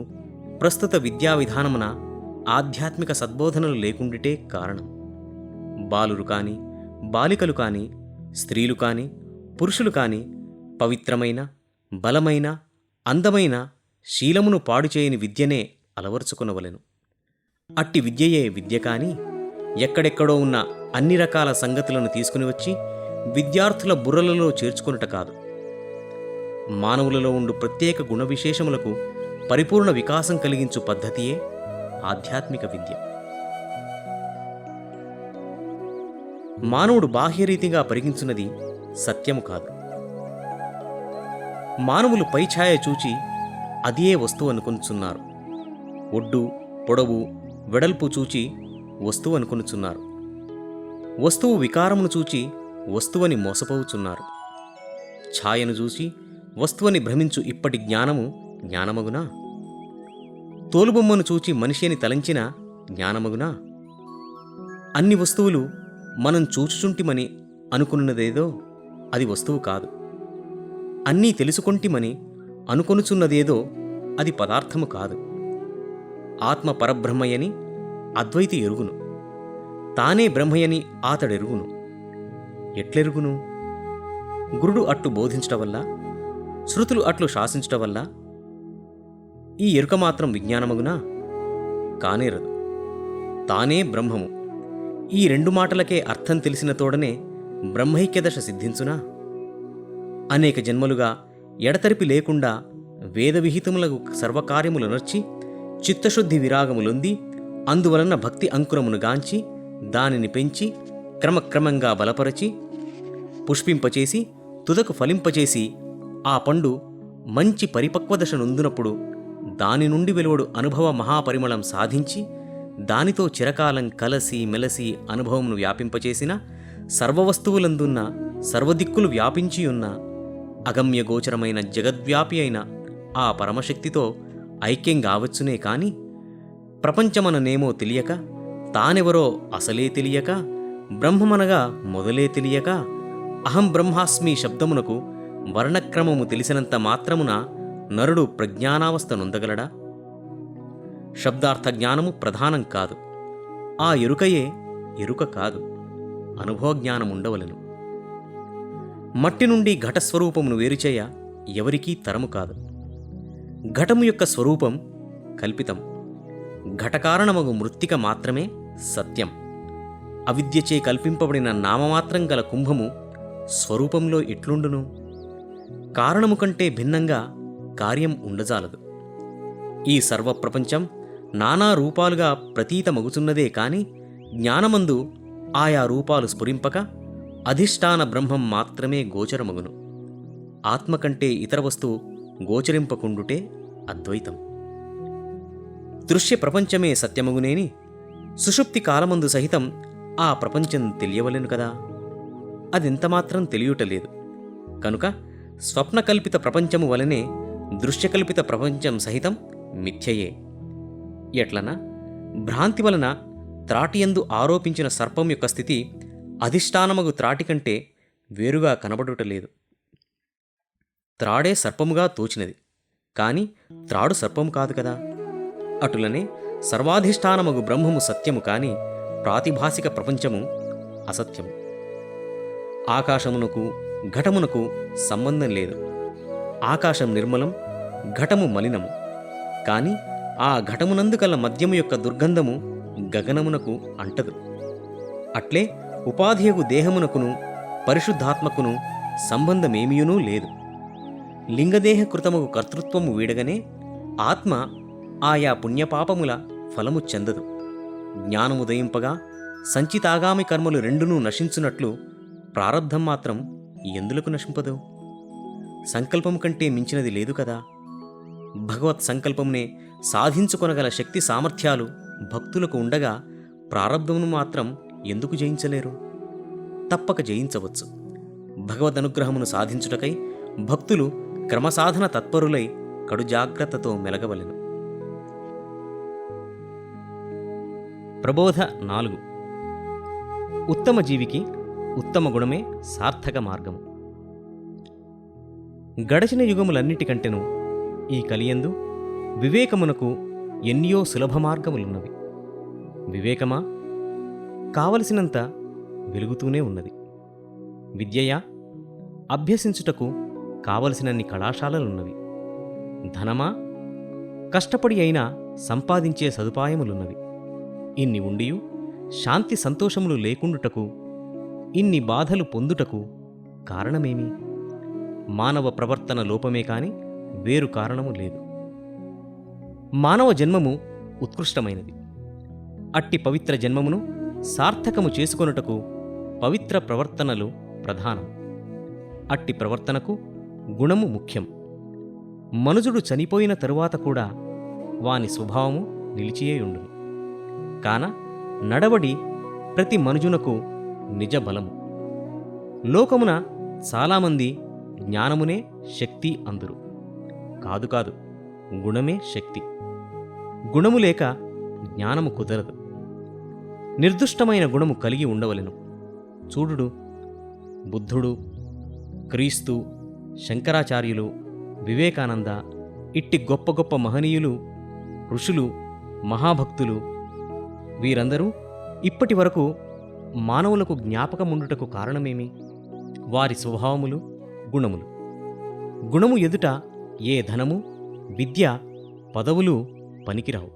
ప్రస్తుత విద్యా విధానమున ఆధ్యాత్మిక సద్బోధనలు లేకుండిటే కారణం. బాలురు కాని, బాలికలు కాని, స్త్రీలు కాని, పురుషులు కాని పవిత్రమైన, బలమైన, అందమైన, శీలమును పాడుచేయని విద్యనే అలవరుచుకొనవలెను. అట్టి విద్యయే విద్య కాని ఎక్కడెక్కడో ఉన్న అన్ని రకాల సంగతులను తీసుకుని వచ్చి విద్యార్థుల బుర్రలలో చేర్చుకొనుట కాదు. మానవులలో ఉండు ప్రత్యేక గుణ విశేషములకు పరిపూర్ణ వికాసం కలిగించు పద్ధతియే ఆధ్యాత్మిక విద్య. మానవుడు బాహ్యరీతిగా పరిగించున్నది సత్యము కాదు. మానవులు పైఛాయ చూచి అదే వస్తువు అనుకొనుచున్నారు. ఒడ్డు, పొడవు, వెడల్పు చూచి వస్తువు అనుకొనుచున్నారు. వస్తువు వికారమును చూచి వస్తువని మోసపోవుచున్నారు. ఛాయను చూసి వస్తువని భ్రమించు ఇప్పటి జ్ఞానము జ్ఞానమగునా? తోలుబొమ్మను చూచి మనిషి అని తలంచిన జ్ఞానమగునా? అన్ని వస్తువులు మనం చూచుచుంటిమని అనుకున్నదేదో అది వస్తువు కాదు. అన్నీ తెలుసుకొంటిమని అనుకొనుచున్నదేదో అది పదార్థము కాదు. ఆత్మ పరబ్రహ్మయని అద్వైతి ఎరుగును. తానే బ్రహ్మయని ఆతడెరుగును. ఎట్లెరుగును? గురుడు అట్లు బోధించటం వల్ల, శృతులు అట్లు శాసించటం వల్ల ఈ ఎరుక మాత్రం విజ్ఞానమగునా? కానేరదు. తానే బ్రహ్మము. ఈ రెండు మాటలకే అర్థం తెలిసిన తోడనే బ్రహ్మైక్యదశ సిద్ధించునా? అనేక జన్మలుగా ఎడతెరిపి లేకుండా వేదవిహితములకు సర్వకార్యములు నర్చి చిత్తశుద్ధి విరాగములొంది అందువలన భక్తి అంకురమును గాంచి దానిని పెంచి క్రమక్రమంగా బలపరచి పుష్పింపచేసి తుదకు ఫలింపచేసి ఆ పండు మంచి పరిపక్వదశ నొందునప్పుడు దాని నుండి వెలువడు అనుభవ మహాపరిమళం సాధించి దానితో చిరకాలం కలసి మెలసి అనుభవమును వ్యాపింపచేసిన సర్వవస్తువులందున్న సర్వదిక్కులు వ్యాపించియున్న అగమ్యగోచరమైన జగద్వ్యాపి అయిన ఆ పరమశక్తితో ఐక్యం కావచ్చునే కాని ప్రపంచమననేమో తెలియక, తానెవరో అసలే తెలియక, బ్రహ్మమనగా మొదలే తెలియక అహం బ్రహ్మాస్మి శబ్దమునకు వర్ణక్రమము తెలిసినంత మాత్రమున నరుడు ప్రజ్ఞానావస్థ నొందగలడా? శబ్దార్థ జ్ఞానము ప్రధానం కాదు. ఆ ఎరుకయే ఎరుక కాదు, అనుభవజ్ఞానముండవలెను. మట్టి నుండి ఘటస్వరూపమును వేరుచేయ ఎవరికీ తరము కాదు. ఘటము యొక్క స్వరూపం కల్పితం. ఘటకారణమగు మృత్తిక మాత్రమే సత్యం. అవిద్యచే కల్పింపబడిన నామమాత్రం గల కుంభము స్వరూపంలో ఎట్లుండును? కారణము కంటే భిన్నంగా కార్యం ఉండజాలదు. ఈ సర్వప్రపంచం నానా రూపాలుగా ప్రతీతమగుచున్నదే కాని జ్ఞానమందు ఆయా రూపాలు స్ఫురింపక అధిష్టాన బ్రహ్మం మాత్రమే గోచరమగును. ఆత్మ కంటే ఇతర వస్తువు గోచరింపకుండుటే అద్వైతం. దృశ్య ప్రపంచమే సత్యమగునేని సుషుప్తి కాలమందు సహితం ఆ ప్రపంచం తెలియవలెను కదా. అదెంతమాత్రం తెలియుటలేదు. కనుక స్వప్నకల్పిత ప్రపంచము వలనే దృశ్యకల్పిత ప్రపంచం సహితం మిథ్యయే. ఎట్లనా భ్రాంతి వలన త్రాటియందు ఆరోపించిన సర్పం యొక్క స్థితి అధిష్టానమగు త్రాటి కంటే వేరుగా కనబడుటలేదు. త్రాడే సర్పముగా తోచినది, కాని త్రాడు సర్పము కాదు కదా. అటులనే సర్వాధిష్టానమగు బ్రహ్మము సత్యము కాని ప్రాతిభాసిక ప్రపంచము అసత్యము. ఆకాశమునకు ఘటమునకు సంబంధం లేదు. ఆకాశం నిర్మలం, ఘటము మలినము. కాని ఆ ఘటమునందు కల మద్యము యొక్క దుర్గంధము గగనమునకు అంటదు. అట్లే ఉపాధియగు దేహమునకును పరిశుద్ధాత్మకును సంబంధమేమియునూ లేదు. లింగదేహకృతమగు కర్తృత్వము వీడగనే ఆత్మ ఆయా పుణ్యపాపముల ఫలము చెందదు. జ్ఞానముదయింపగా సంచితాగామి కర్మలు రెండునూ నశించునట్లు ప్రారబ్ధం మాత్రం ఎందులకు నశింపదు? సంకల్పము కంటే మించినది లేదు కదా. భగవత్ సంకల్పమునే సాధించుకొనగల శక్తి సామర్థ్యాలు భక్తులకు ఉండగా ప్రారబ్ధమును మాత్రం ఎందుకు జయించలేరు? తప్పక జయించవచ్చు. భగవదనుగ్రహమును సాధించుటకై భక్తులు క్రమసాధన తత్పరులై కడు జాగ్రత్తతో మెలగవలెను. ప్రబోధ 4. ఉత్తమ జీవికి ఉత్తమ గుణమే సార్థక మార్గము. గడచిన యుగములన్నిటికంటెను ఈ కలియందు వివేకమునకు ఎన్నో సులభ మార్గములున్నవి. వివేకమా, కావలసినంత వెలుగుతూనే ఉన్నది. విద్యయా, అభ్యసించుటకు కావలసినన్ని కళాశాలలున్నవి. ధనమా, కష్టపడి అయినా సంపాదించే సదుపాయములున్నవి. ఇన్ని ఉండియు శాంతి సంతోషములు లేకుండుటకు, ఇన్ని బాధలు పొందుటకు కారణమేమి? మానవ ప్రవర్తన లోపమే కాని వేరు కారణము లేదు. మానవ జన్మము ఉత్కృష్టమైనది. అట్టి పవిత్ర జన్మమును సార్థకము చేసుకొనుటకు పవిత్ర ప్రవర్తనలు ప్రధానం. అట్టి ప్రవర్తనకు గుణము ముఖ్యం. మనుజుడు చనిపోయిన తరువాత కూడా వాని స్వభావము నిలిచియే ఉండును. కాన నడవడి ప్రతి మనుజునకు నిజ బలము. లోకమున చాలామంది జ్ఞానమునే శక్తి అందురు. కాదు కాదు, గుణమే శక్తి. గుణము లేక జ్ఞానము కుదరదు. నిర్దుష్టమైన గుణము కలిగి ఉండవలెను. చూడుడు, బుద్ధుడు, క్రీస్తు, శంకరాచార్యులు, వివేకానంద ఇట్టి గొప్ప గొప్ప మహనీయులు, ఋషులు, మహాభక్తులు వీరందరూ ఇప్పటి వరకు మానవులకు జ్ఞాపకముండుటకు కారణమేమి? వారి స్వభావములు, గుణములు. గుణము ఎదుట ఏ ధనము, విద్య, పదవులు పనికిరావు.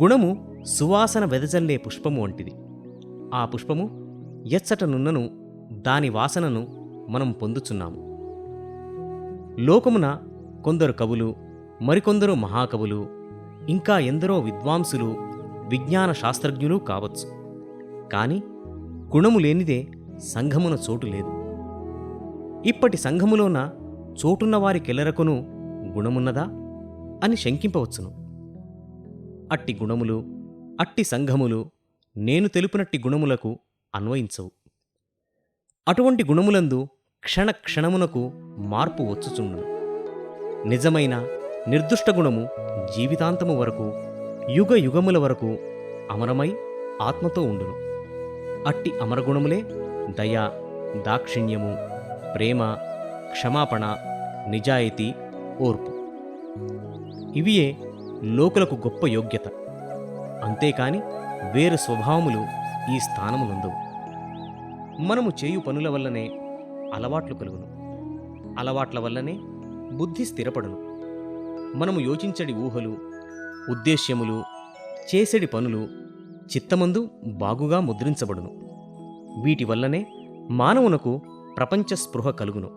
గుణము సువాసన వెదజల్లే పుష్పము వంటిది. ఆ పుష్పము ఎచ్చటనున్నను దాని వాసనను మనం పొందుచున్నాము. లోకమున కొందరు కవులు, మరికొందరు మహాకవులు, ఇంకా ఎందరో విద్వాంసులు, విజ్ఞాన శాస్త్రజ్ఞులు కావచ్చు. కాని గుణము లేనిదే సంఘమున చోటు లేదు. ఇప్పటి సంఘములోన చోటున్న వారికెల్లరకును గుణమున్నదా అని శంకింపవచ్చును. అట్టి గుణములు, అట్టి సంఘములు నేను తెలుపునట్టి గుణములకు అన్వయించవు. అటువంటి గుణములందు క్షణ క్షణమునకు మార్పు వచ్చుచుండును. నిజమైన నిర్దుష్ట గుణము జీవితాంతము వరకు, యుగ యుగముల వరకు అమరమై ఆత్మతో ఉండును. అట్టి అమరగుణములే దయ, దాక్షిణ్యము, ప్రేమ, క్షమాపణ, నిజాయితీ, ఓర్పు. ఇవియే లోకులకు గొప్ప యోగ్యత. అంతేకాని వేరు స్వభావములు ఈ స్థానమునందువు. మనము చేయు పనుల వల్లనే అలవాట్లు కలుగును. అలవాట్ల వల్లనే బుద్ధి స్థిరపడును. మనము యోచించడి ఊహలు, ఉద్దేశ్యములు, చేసెడి పనులు చిత్తమందు బాగుగా ముద్రించబడును. వీటి వల్లనే మానవునకు ప్రపంచ స్పృహ కలుగును.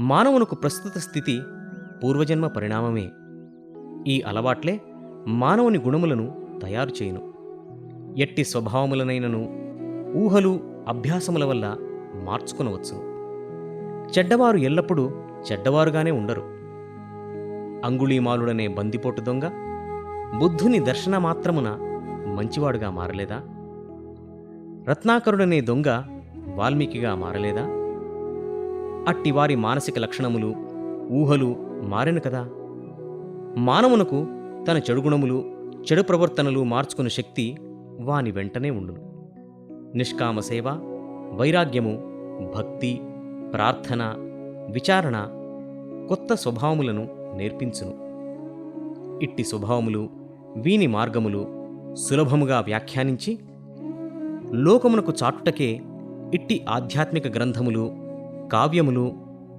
మానవునకు ప్రస్తుత స్థితి పూర్వజన్మ పరిణామమే. ఈ అలవాట్లే మానవుని గుణములను తయారు చేయును. ఎట్టి స్వభావములనైనను ఊహలు, అభ్యాసముల వల్ల మార్చుకొనవచ్చును. చెడ్డవారు ఎల్లప్పుడూ చెడ్డవారుగానే ఉండరు. అంగుళీమాలుడనే బందిపోటు దొంగ బుద్ధుని దర్శనమాత్రమున మంచివాడుగా మారలేదా? రత్నాకరుడనే దొంగ వాల్మీకిగా మారలేదా? అట్టి వారి మానసిక లక్షణములు, ఊహలు మారెను కదా. మానవునకు తన చెడుగుణములు, చెడు ప్రవర్తనలు మార్చుకునే శక్తి వాని వెంటనే ఉండును. నిష్కామ సేవ, వైరాగ్యము, భక్తి, ప్రార్థన, విచారణ కొత్త స్వభావములను నేర్పించును. ఇట్టి స్వభావములు, వీని మార్గములు సులభముగా వ్యాఖ్యానించి లోకమునకు చాటుటకే ఇట్టి ఆధ్యాత్మిక గ్రంథములు, కావ్యములు,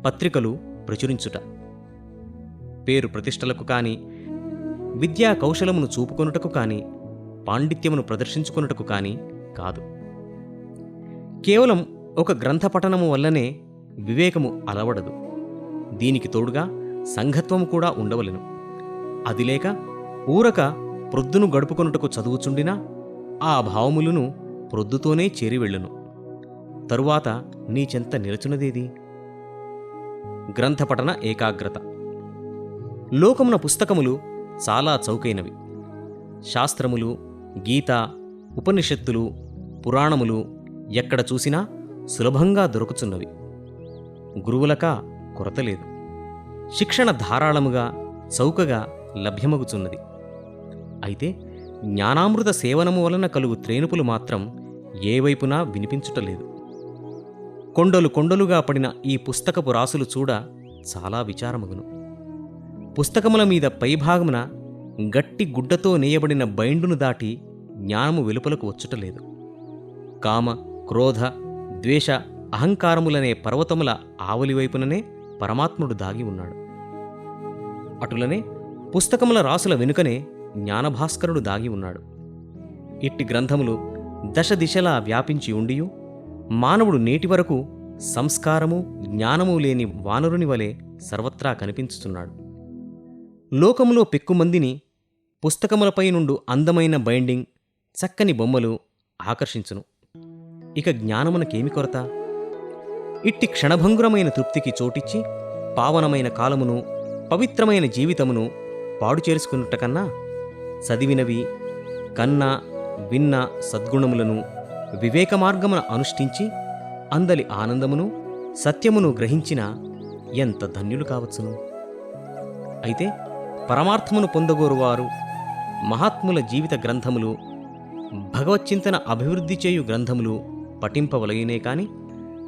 పత్రికలు ప్రచురించుట. పేరు ప్రతిష్టలకు కాని, విద్యా కౌశలమును చూపుకొనుటకు కాని, పాండిత్యమును ప్రదర్శించుకొనుటకు కాని కాదు. కేవలం ఒక గ్రంథపఠనము వల్లనే వివేకము అలవడదు. దీనికి తోడుగా సంఘత్వము కూడా ఉండవలెను. అది లేక ఊరక ప్రొద్దును గడుపుకొనుటకు చదువుచుండినా ఆ భావములను ప్రొద్దుతోనే చేరివెళ్ళును. తరువాత నీచెంత నిలచున్నదేది? గ్రంథపఠన ఏకాగ్రత. లోకమున పుస్తకములు చాలా చౌకైనవి. శాస్త్రములు, గీత, ఉపనిషత్తులు, పురాణములు ఎక్కడ చూసినా సులభంగా దొరుకుచున్నవి. గురువులక కొరత లేదు. శిక్షణ ధారాళముగా చౌకగా లభ్యమగుచున్నది. అయితే జ్ఞానామృత సేవనము వలన కలుగు త్రేనుపులు మాత్రం ఏ వైపునా వినిపించుటలేదు. కొండలు కొండలుగా పడిన ఈ పుస్తకపు రాసులు చూడ చాలా విచారమగును. పుస్తకముల మీద పైభాగమున గట్టి గుడ్డతో నేయబడిన బైండును దాటి జ్ఞానము వెలుపలకు వచ్చుటలేదు. కామ, క్రోధ, ద్వేష, అహంకారములనే పర్వతముల ఆవలివైపుననే పరమాత్ముడు దాగి ఉన్నాడు. అటులనే పుస్తకముల రాసుల వెనుకనే జ్ఞానభాస్కరుడు దాగి ఉన్నాడు. ఇట్టి గ్రంథములు దశ దిశలా వ్యాపించి ఉండియు మానవుడు నేటి వరకు సంస్కారము, జ్ఞానము లేని వానరుని వలె సర్వత్రా కనిపించుతున్నాడు. లోకములో పెక్కుమందిని పుస్తకములపై నుండు అందమైన బైండింగ్, చక్కని బొమ్మలు ఆకర్షించును. ఇక జ్ఞానమునకేమి కొరత? ఇట్టి క్షణభంగురమైన తృప్తికి చోటిచ్చి పావనమైన కాలమును, పవిత్రమైన జీవితమును పాడు చేసుకున్నట్ట కన్నా చదివినవి, కన్నా విన్న సద్గుణములను వివేక మార్గమున అనుష్ఠించి అందలి ఆనందమును, సత్యమును గ్రహించిన ఎంత ధన్యులు కావచ్చును. అయితే పరమార్థమును పొందగోరువారు మహాత్ముల జీవిత గ్రంథములు, భగవచ్చింతన అభివృద్ధి చేయు గ్రంథములు పఠింపవలయునే కాని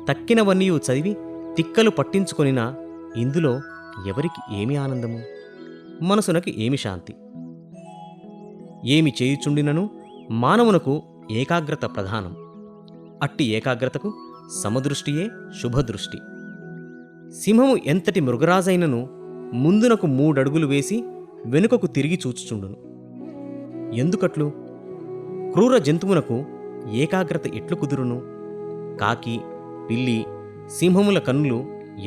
తక్కినవన్నీయు చదివి తిక్కలు పట్టించుకొనినా ఇందులో ఎవరికి ఏమి ఆనందము, మనసునకి ఏమి శాంతి? ఏమి చేయుచుండినను మానవునకు ఏకాగ్రత ప్రధానం. అట్టి ఏకాగ్రతకు సమదృష్టియే శుభదృష్టి. సింహము ఎంతటి మృగరాజైనను ముందునకు 3 అడుగులు వేసి వెనుకకు తిరిగి చూచుచుండును. ఎందుకట్లు? క్రూర జంతువునకు ఏకాగ్రత ఎట్లు కుదురును? కాకి, పిల్లి, సింహముల కన్నులు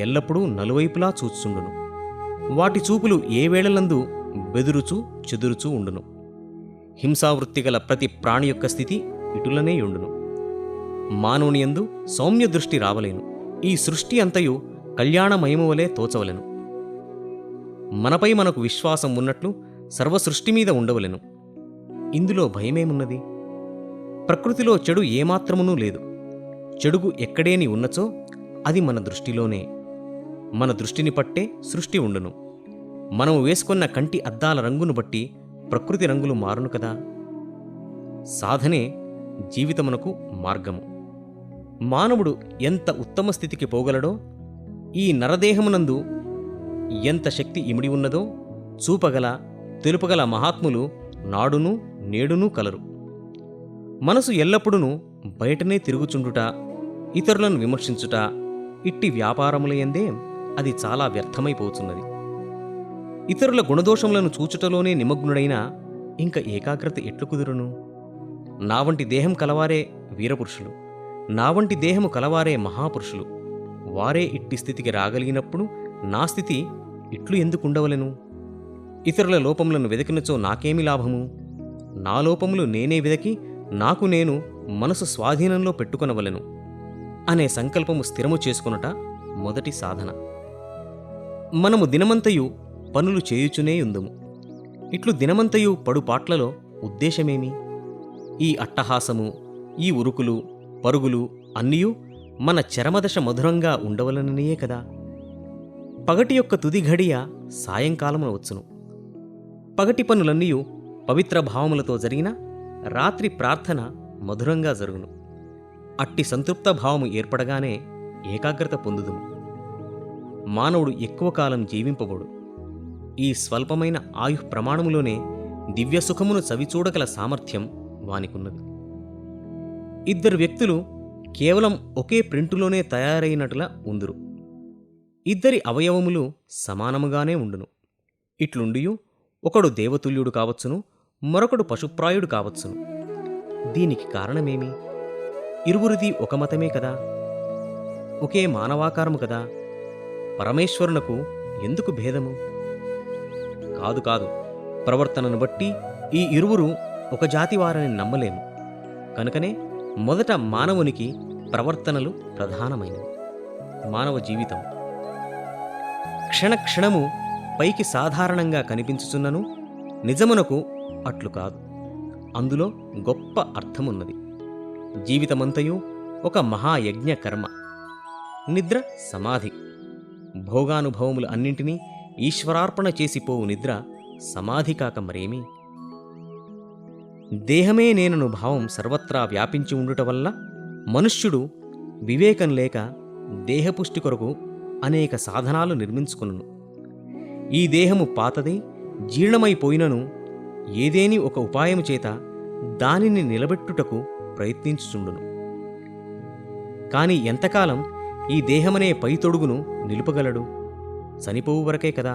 ఎల్లప్పుడూ నలువైపులా చూచుచుండును. వాటి చూపులు ఏ వేళలందు బెదురుచూ చెదురుచూ ఉండును. హింసావృత్తిగల ప్రతి ప్రాణి యొక్క స్థితి ఇటులనే ఉండును. మానవుని యందు సౌమ్య దృష్టి రావలేను. ఈ సృష్టి అంతయు కళ్యాణమయము వలె తోచవలెను. మనపై మనకు విశ్వాసం ఉన్నట్లు సర్వసృష్టి మీద ఉండవలెను. ఇందులో భయమేమున్నది? ప్రకృతిలో చెడు ఏమాత్రమునూ లేదు. చెడుగు ఎక్కడేని ఉన్నచో అది మన దృష్టిలోనే. మన దృష్టిని పట్టే సృష్టి ఉండును. మనము వేసుకున్న కంటి అద్దాల రంగును బట్టి ప్రకృతి రంగులు మారును కదా. సాధనే జీవితమునకు మార్గము. మానవుడు ఎంత ఉత్తమ స్థితికి పోగలడో, ఈ నరదేహమునందు ఎంత శక్తి ఇమిడి ఉన్నదో చూపగల, తెలుపగల మహాత్ములు నాడును నేడునూ కలరు. మనసు ఎల్లప్పుడూ బయటనే తిరుగుచుండుట, ఇతరులను విమర్శించుట, ఇట్టి వ్యాపారములయందే అది చాలా వ్యర్థమైపోతున్నది. ఇతరుల గుణదోషములను చూచుటలోనే నిమగ్నుడైనా ఇంక ఏకాగ్రత ఎట్లు కుదురును? నా వంటి దేహం కలవారే వీరపురుషులు, నా వంటి దేహము కలవారే మహాపురుషులు. వారే ఇట్టి స్థితికి రాగలిగినప్పుడు నా స్థితి ఇట్లు ఎందుకుండవలెను? ఇతరుల లోపములను వెదకినచో నాకేమి లాభము? నా లోపములు నేనే వెదకి నాకు నేను మనసు స్వాధీనంలో పెట్టుకొనవలెను అనే సంకల్పము స్థిరము చేసుకొనుట మొదటి సాధన. మనము దినమంతయు పనులు చేయుచునే ఉందుము. ఇట్లు దినమంతయు పడుపాట్లలో ఉద్దేశమేమి? ఈ అట్టహాసము, ఈ ఉరుకులు, పరుగులు అన్నీయూ మన చరమదశ మధురంగా ఉండవలననియే కదా. పగటి యొక్క తుది ఘడియ సాయంకాలమున వచ్చును. పగటి పనులన్నీయూ పవిత్ర భావములతో జరిగిన రాత్రి ప్రార్థన మధురంగా జరుగును. అట్టి సంతృప్త భావము ఏర్పడగానే ఏకాగ్రత పొందుదుము. మానవుడు ఎక్కువ కాలం జీవింపబోడు. ఈ స్వల్పమైన ఆయుః ప్రమాణములోనే దివ్యసుఖమును చవిచూడగల సామర్థ్యం వానికున్నది. 2 వ్యక్తులు కేవలం ఒకే ప్రింటులోనే తయారైనట్లా ఉందురు. 2 అవయవములు సమానముగానే ఉండును. ఇట్లుండియు ఒకడు దేవతుల్యుడు కావచ్చును, మరొకడు పశుప్రాయుడు కావచ్చును. దీనికి కారణమేమి? ఇరువురిది ఒక మతమే కదా, ఒకే మానవాకారము కదా. పరమేశ్వరునకు ఎందుకు భేదము? కాదు కాదు, ప్రవర్తనను బట్టి ఈ ఇరువురు ఒక జాతి వారని నమ్మలేము. కనుకనే మొదట మానవునికి ప్రవర్తనలు ప్రధానమైనవి. మానవ జీవితం క్షణక్షణము పైకి సాధారణంగా కనిపించుచున్నను నిజమునకు అట్లు కాదు. అందులో గొప్ప అర్థమున్నది. జీవితమంతయు ఒక మహాయజ్ఞ కర్మ. నిద్ర సమాధి. భోగానుభవములు అన్నింటినీ ఈశ్వరార్పణ చేసిపోవు నిద్ర సమాధి కాక మరేమీ. దేహమే నేనను భావం సర్వత్రా వ్యాపించి ఉండుట వల్ల మనుష్యుడు వివేకం లేక దేహపుష్టి కొరకు అనేక సాధనాలు నిర్మించుకొనును. ఈ దేహము పాతదై జీర్ణమైపోయినను ఏదేని ఒక ఉపాయము చేత దానిని నిలబెట్టుటకు ప్రయత్నించుచుండును. కాని ఎంతకాలం ఈ దేహమనే పైతొడుగును నిలుపగలడు? చనిపోవు వరకే కదా.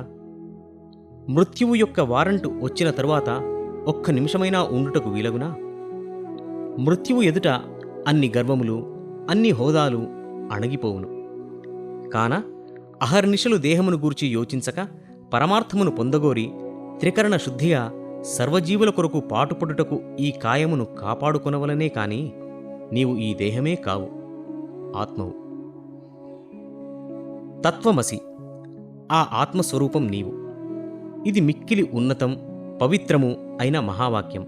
మృత్యువు యొక్క వారంటు వచ్చిన తరువాత ఒక్క నిమిషమైనా ఉండుటకు వీలగునా? మృత్యువు ఎదుట అన్ని గర్వములు, అన్ని హోదాలు అణగిపోవును. కాన అహర్నిశలు దేహమును గూర్చి యోచించక పరమార్థమును పొందగోరి త్రికరణ శుద్ధిగా సర్వజీవుల కొరకు పాటుపడుటకు ఈ కాయమును కాపాడుకొనవలనే కాని నీవు ఈ దేహమే కావు, ఆత్మవు. తత్వమసి, ఆ ఆత్మస్వరూపం నీవు. ఇది మిక్కిలి ఉన్నతం, పవిత్రము అయిన మహావాక్యం.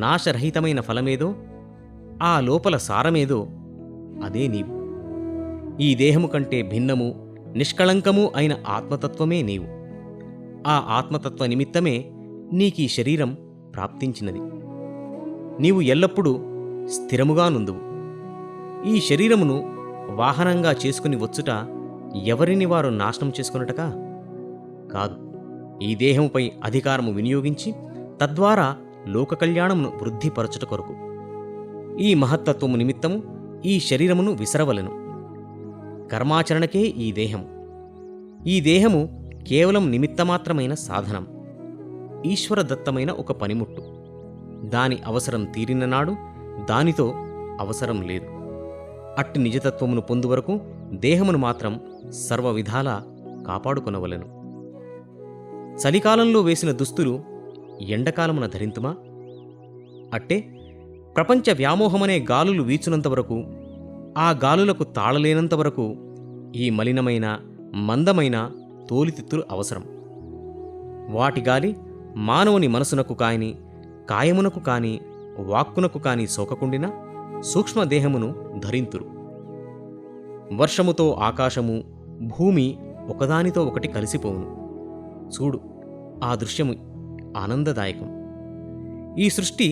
నాశరహితమైన ఫలమేదో, ఆ లోపల సారమేదో అదే నీవు. ఈ దేహము కంటే భిన్నము, నిష్కళంకము అయిన ఆత్మతత్వమే నీవు. ఆ ఆత్మతత్వ నిమిత్తమే నీకీ శరీరం ప్రాప్తించినది. నీవు ఎల్లప్పుడూ స్థిరముగా నుందువు. ఈ శరీరమును వాహనంగా చేసుకుని వచ్చుట ఎవరిని వారు నాశనం చేసుకొనుటకా? కాదు, ఈ దేహముపై అధికారము వినియోగించి తద్వారా లోక కళ్యాణమును వృద్ధిపరచుట కొరకు. ఈ మహత్తత్వము నిమిత్తము ఈ శరీరమును విసరవలెను. కర్మాచరణకే ఈ దేహము. ఈ దేహము కేవలం నిమిత్తమాత్రమైన సాధనం, ఈశ్వరదత్తమైన ఒక పనిముట్టు. దాని అవసరం తీరిననాడు దానితో అవసరం లేదు. అట్టి నిజతత్వమును పొందువరకు దేహమును మాత్రం సర్వవిధాలా కాపాడుకొనవలెను. చలికాలంలో వేసిన దుస్తులు ఎండకాలమున ధరింతుమా? అట్టే ప్రపంచ వ్యామోహమనే గాలులు వీచునంతవరకు, ఆ గాలులకు తాళలేనంతవరకు ఈ మలినమైన మందమైన తోలితిత్తులు అవసరం. వాటి గాలి మానవుని మనసునకు కాని, కాయమునకు కాని, వాక్కునకు కాని సోకకుండిన సూక్ష్మదేహమును ధరింతురు. వర్షముతో ఆకాశము, భూమి ఒకదానితో ఒకటి కలిసిపోవును. చూడు, ఆ దృశ్యము ఆనందదాయకం. ఈ సృష్టి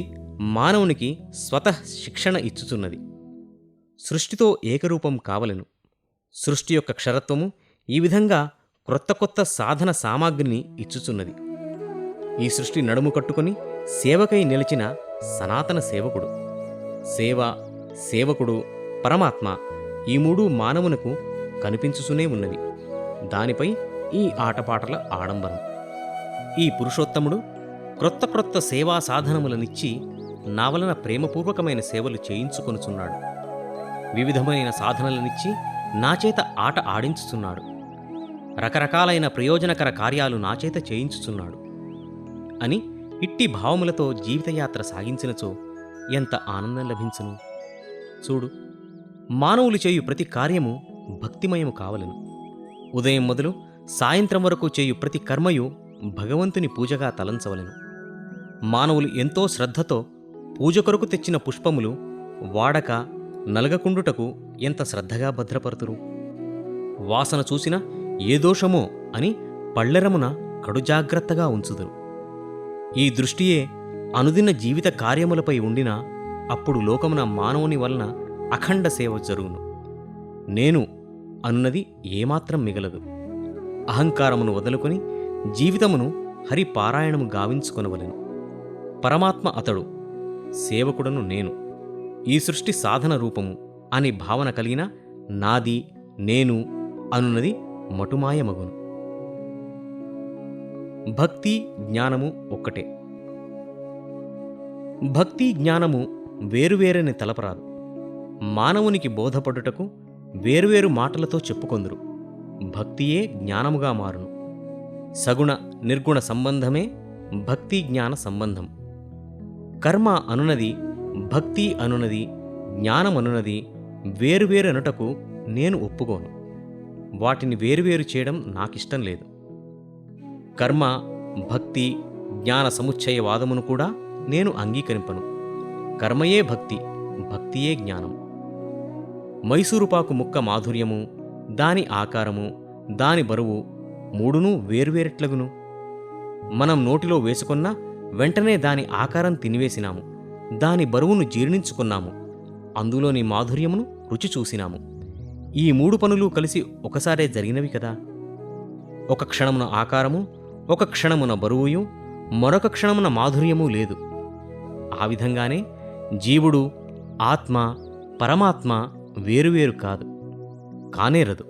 మానవునికి స్వతః శిక్షణ ఇచ్చుచున్నది. సృష్టితో ఏకరూపం కావలెను. సృష్టి యొక్క క్షరత్వము ఈ విధంగా క్రొత్త కొత్త సాధన సామాగ్రిని ఇచ్చుచున్నది. ఈ సృష్టి నడుము కట్టుకొని సేవకై నిలిచిన సనాతన సేవకుడు. సేవ, సేవకుడు, పరమాత్మ ఈ మూడు మానవునకు కనిపించుతూనే ఉన్నవి. దానిపై ఈ ఆటపాటల ఆడంబరం. ఈ పురుషోత్తముడు క్రొత్త క్రొత్త సేవా సాధనములనిచ్చి నా వలన ప్రేమపూర్వకమైన సేవలు చేయించుకొనుచున్నాడు. వివిధమైన సాధనలనిచ్చి నాచేత ఆట ఆడించుచున్నాడు. రకరకాలైన ప్రయోజనకర కార్యాలు నాచేత చేయించుచున్నాడు అని ఇట్టి భావములతో జీవితయాత్ర సాగించినచో ఎంత ఆనందం లభించును. చూడు, మానవులు చేయు ప్రతి కార్యము భక్తిమయము కావలెను. ఉదయం మొదలు సాయంత్రం వరకు చేయు ప్రతి కర్మయు భగవంతుని పూజగా తలంచవలెను. మానవులు ఎంతో శ్రద్ధతో పూజ కొరకు తెచ్చిన పుష్పములు వాడక నలగకుండుటకు ఎంత శ్రద్ధగా భద్రపరుతురు. వాసన చూసిన ఏ దోషమో అని పళ్ళెరమున కడుజాగ్రత్తగా ఉంచుదురు. ఈ దృష్టియే అనుదిన జీవిత కార్యములపై ఉండినా అప్పుడు లోకమున మానవుని వలన అఖండ సేవ జరుగును. నేను అన్నది ఏమాత్రం మిగలదు. అహంకారమును వదులుకొని జీవితమును హరిపారాయణము గావించుకొనవలెను. పరమాత్మ అతడు, సేవకుడను నేను. ఈ సృష్టి సాధన రూపము అని భావన కలిగిన నాది, నేను అనున్నది మటుమాయమగును. భక్తి, జ్ఞానము ఒక్కటే. భక్తి, జ్ఞానము వేరువేరని తలపరాదు. మానవునికి బోధపడుటకు వేరువేరు మాటలతో చెప్పుకొందురు. భక్తియే జ్ఞానముగా మారును. సగుణ నిర్గుణ సంబంధమే భక్తి జ్ఞాన సంబంధం. కర్మ అనునది, భక్తి అనునది, జ్ఞానమనున్నది వేరువేరు అనుటకు నేను ఒప్పుకోను. వాటిని వేరువేరు చేయడం నాకిష్టం లేదు. కర్మ, భక్తి, జ్ఞాన సముచ్చయవాదమును కూడా నేను అంగీకరింపను. కర్మయే భక్తి, భక్తియే జ్ఞానం. మైసూరుపాకు ముక్క మాధుర్యము, దాని ఆకారము, దాని బరువు మూడునూ వేర్వేరెట్లగును. మనం నోటిలో వేసుకున్న వెంటనే దాని ఆకారం తినివేసినాము, దాని బరువును జీర్ణించుకున్నాము, అందులోని మాధుర్యమును రుచి చూసినాము. ఈ మూడు పనులు కలిసి ఒకసారే జరిగినవి కదా. ఒక క్షణమున ఆకారము, ఒక క్షణమున బరువుయు, మరొక క్షణమున మాధుర్యము లేదు. ఆ విధంగానే జీవుడు, ఆత్మ, పరమాత్మ వేరువేరు కాదు, కానేరదు.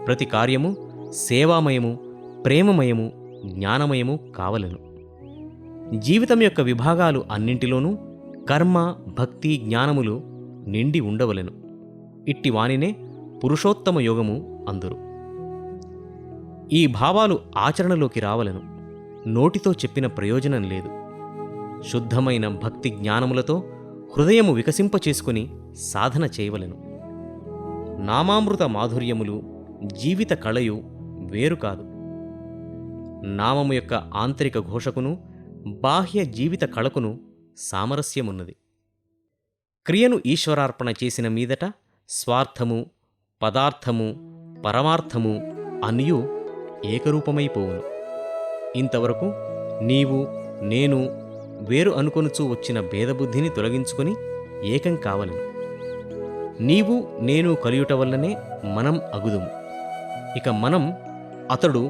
ప్రతి కార్యము సేవామయము, ప్రేమమయము, జ్ఞానమయము కావలెను. జీవితం యొక్క విభాగాలు అన్నింటిలోనూ కర్మ, భక్తి, జ్ఞానములు నిండి ఉండవలెను. ఇట్టి వానినే పురుషోత్తమ యోగము అందురు. ఈ భావాలు ఆచరణలోకి రావలెను. నోటితో చెప్పిన ప్రయోజనం లేదు. శుద్ధమైన భక్తి జ్ఞానములతో హృదయము వికసింపచేసుకుని సాధన చేయవలెను. నామామృత మాధుర్యములు, జీవిత కళయు వేరు కాదు. నామము యొక్క ఆంతరిక ఘోషకును బాహ్య జీవిత కళకును సామరస్యమున్నది. క్రియను ఈశ్వరార్పణ చేసిన మీదట స్వార్థము, పదార్థము, పరమార్థము అనియు ఏకరూపమైపోవును. ఇంతవరకు నీవు నేను వేరు అనుకొనుచూ వచ్చిన భేదబుద్ధిని తొలగించుకొని ఏకం కావలెను. నీవు నేను కలియుట వల్లనే మనం అగుదుము. ఇక మనం అతడు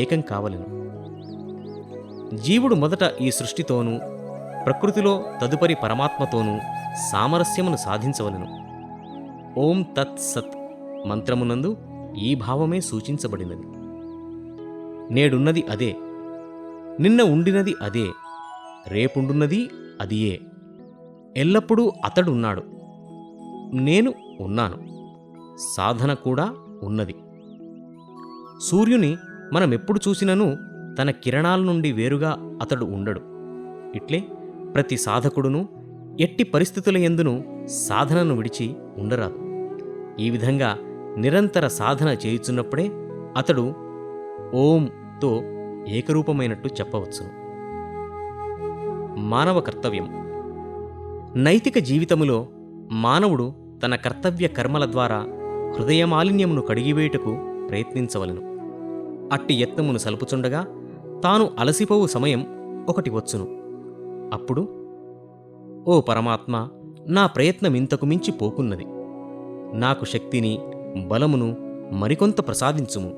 ఏకం కావలెను. జీవుడు మొదట ఈ సృష్టితోనూ ప్రకృతిలో తదుపరి పరమాత్మతోనూ సామరస్యమును సాధించవలెను. ఓం తత్ సత్ మంత్రమునందు ఈ భావమే సూచించబడినది. నేడున్నది అదే, నిన్న ఉండినది అదే, రేపుండున్నది అదియే. ఎల్లప్పుడూ అతడున్నాడు, నేను ఉన్నాను. సాధన కూడా ఉన్నది. సూర్యుని మనమెప్పుడు చూసినను తన కిరణాల నుండి వేరుగా అతడు ఉండడు. ఇట్లే ప్రతి సాధకుడును ఎట్టి పరిస్థితుల యందును సాధనను విడిచి ఉండరాదు. ఈ విధంగా నిరంతర సాధన చేయుచున్నప్పుడే అతడు ఓంతో ఏకరూపమైనట్టు చెప్పవచ్చును. మానవ కర్తవ్యం. నైతిక జీవితములో మానవుడు తన కర్తవ్య కర్మల ద్వారా హృదయమాలిన్యమును కడిగివేయుటకు ప్రయత్నించవలెను. అట్టి యత్నమును సలుపుచుండగా తాను అలసిపోవు సమయం ఒకటి వచ్చును. అప్పుడు ఓ పరమాత్మ, నా ప్రయత్నమింతకు మించి పోకున్నది, నాకు శక్తిని, బలమును మరికొంత ప్రసాదించుము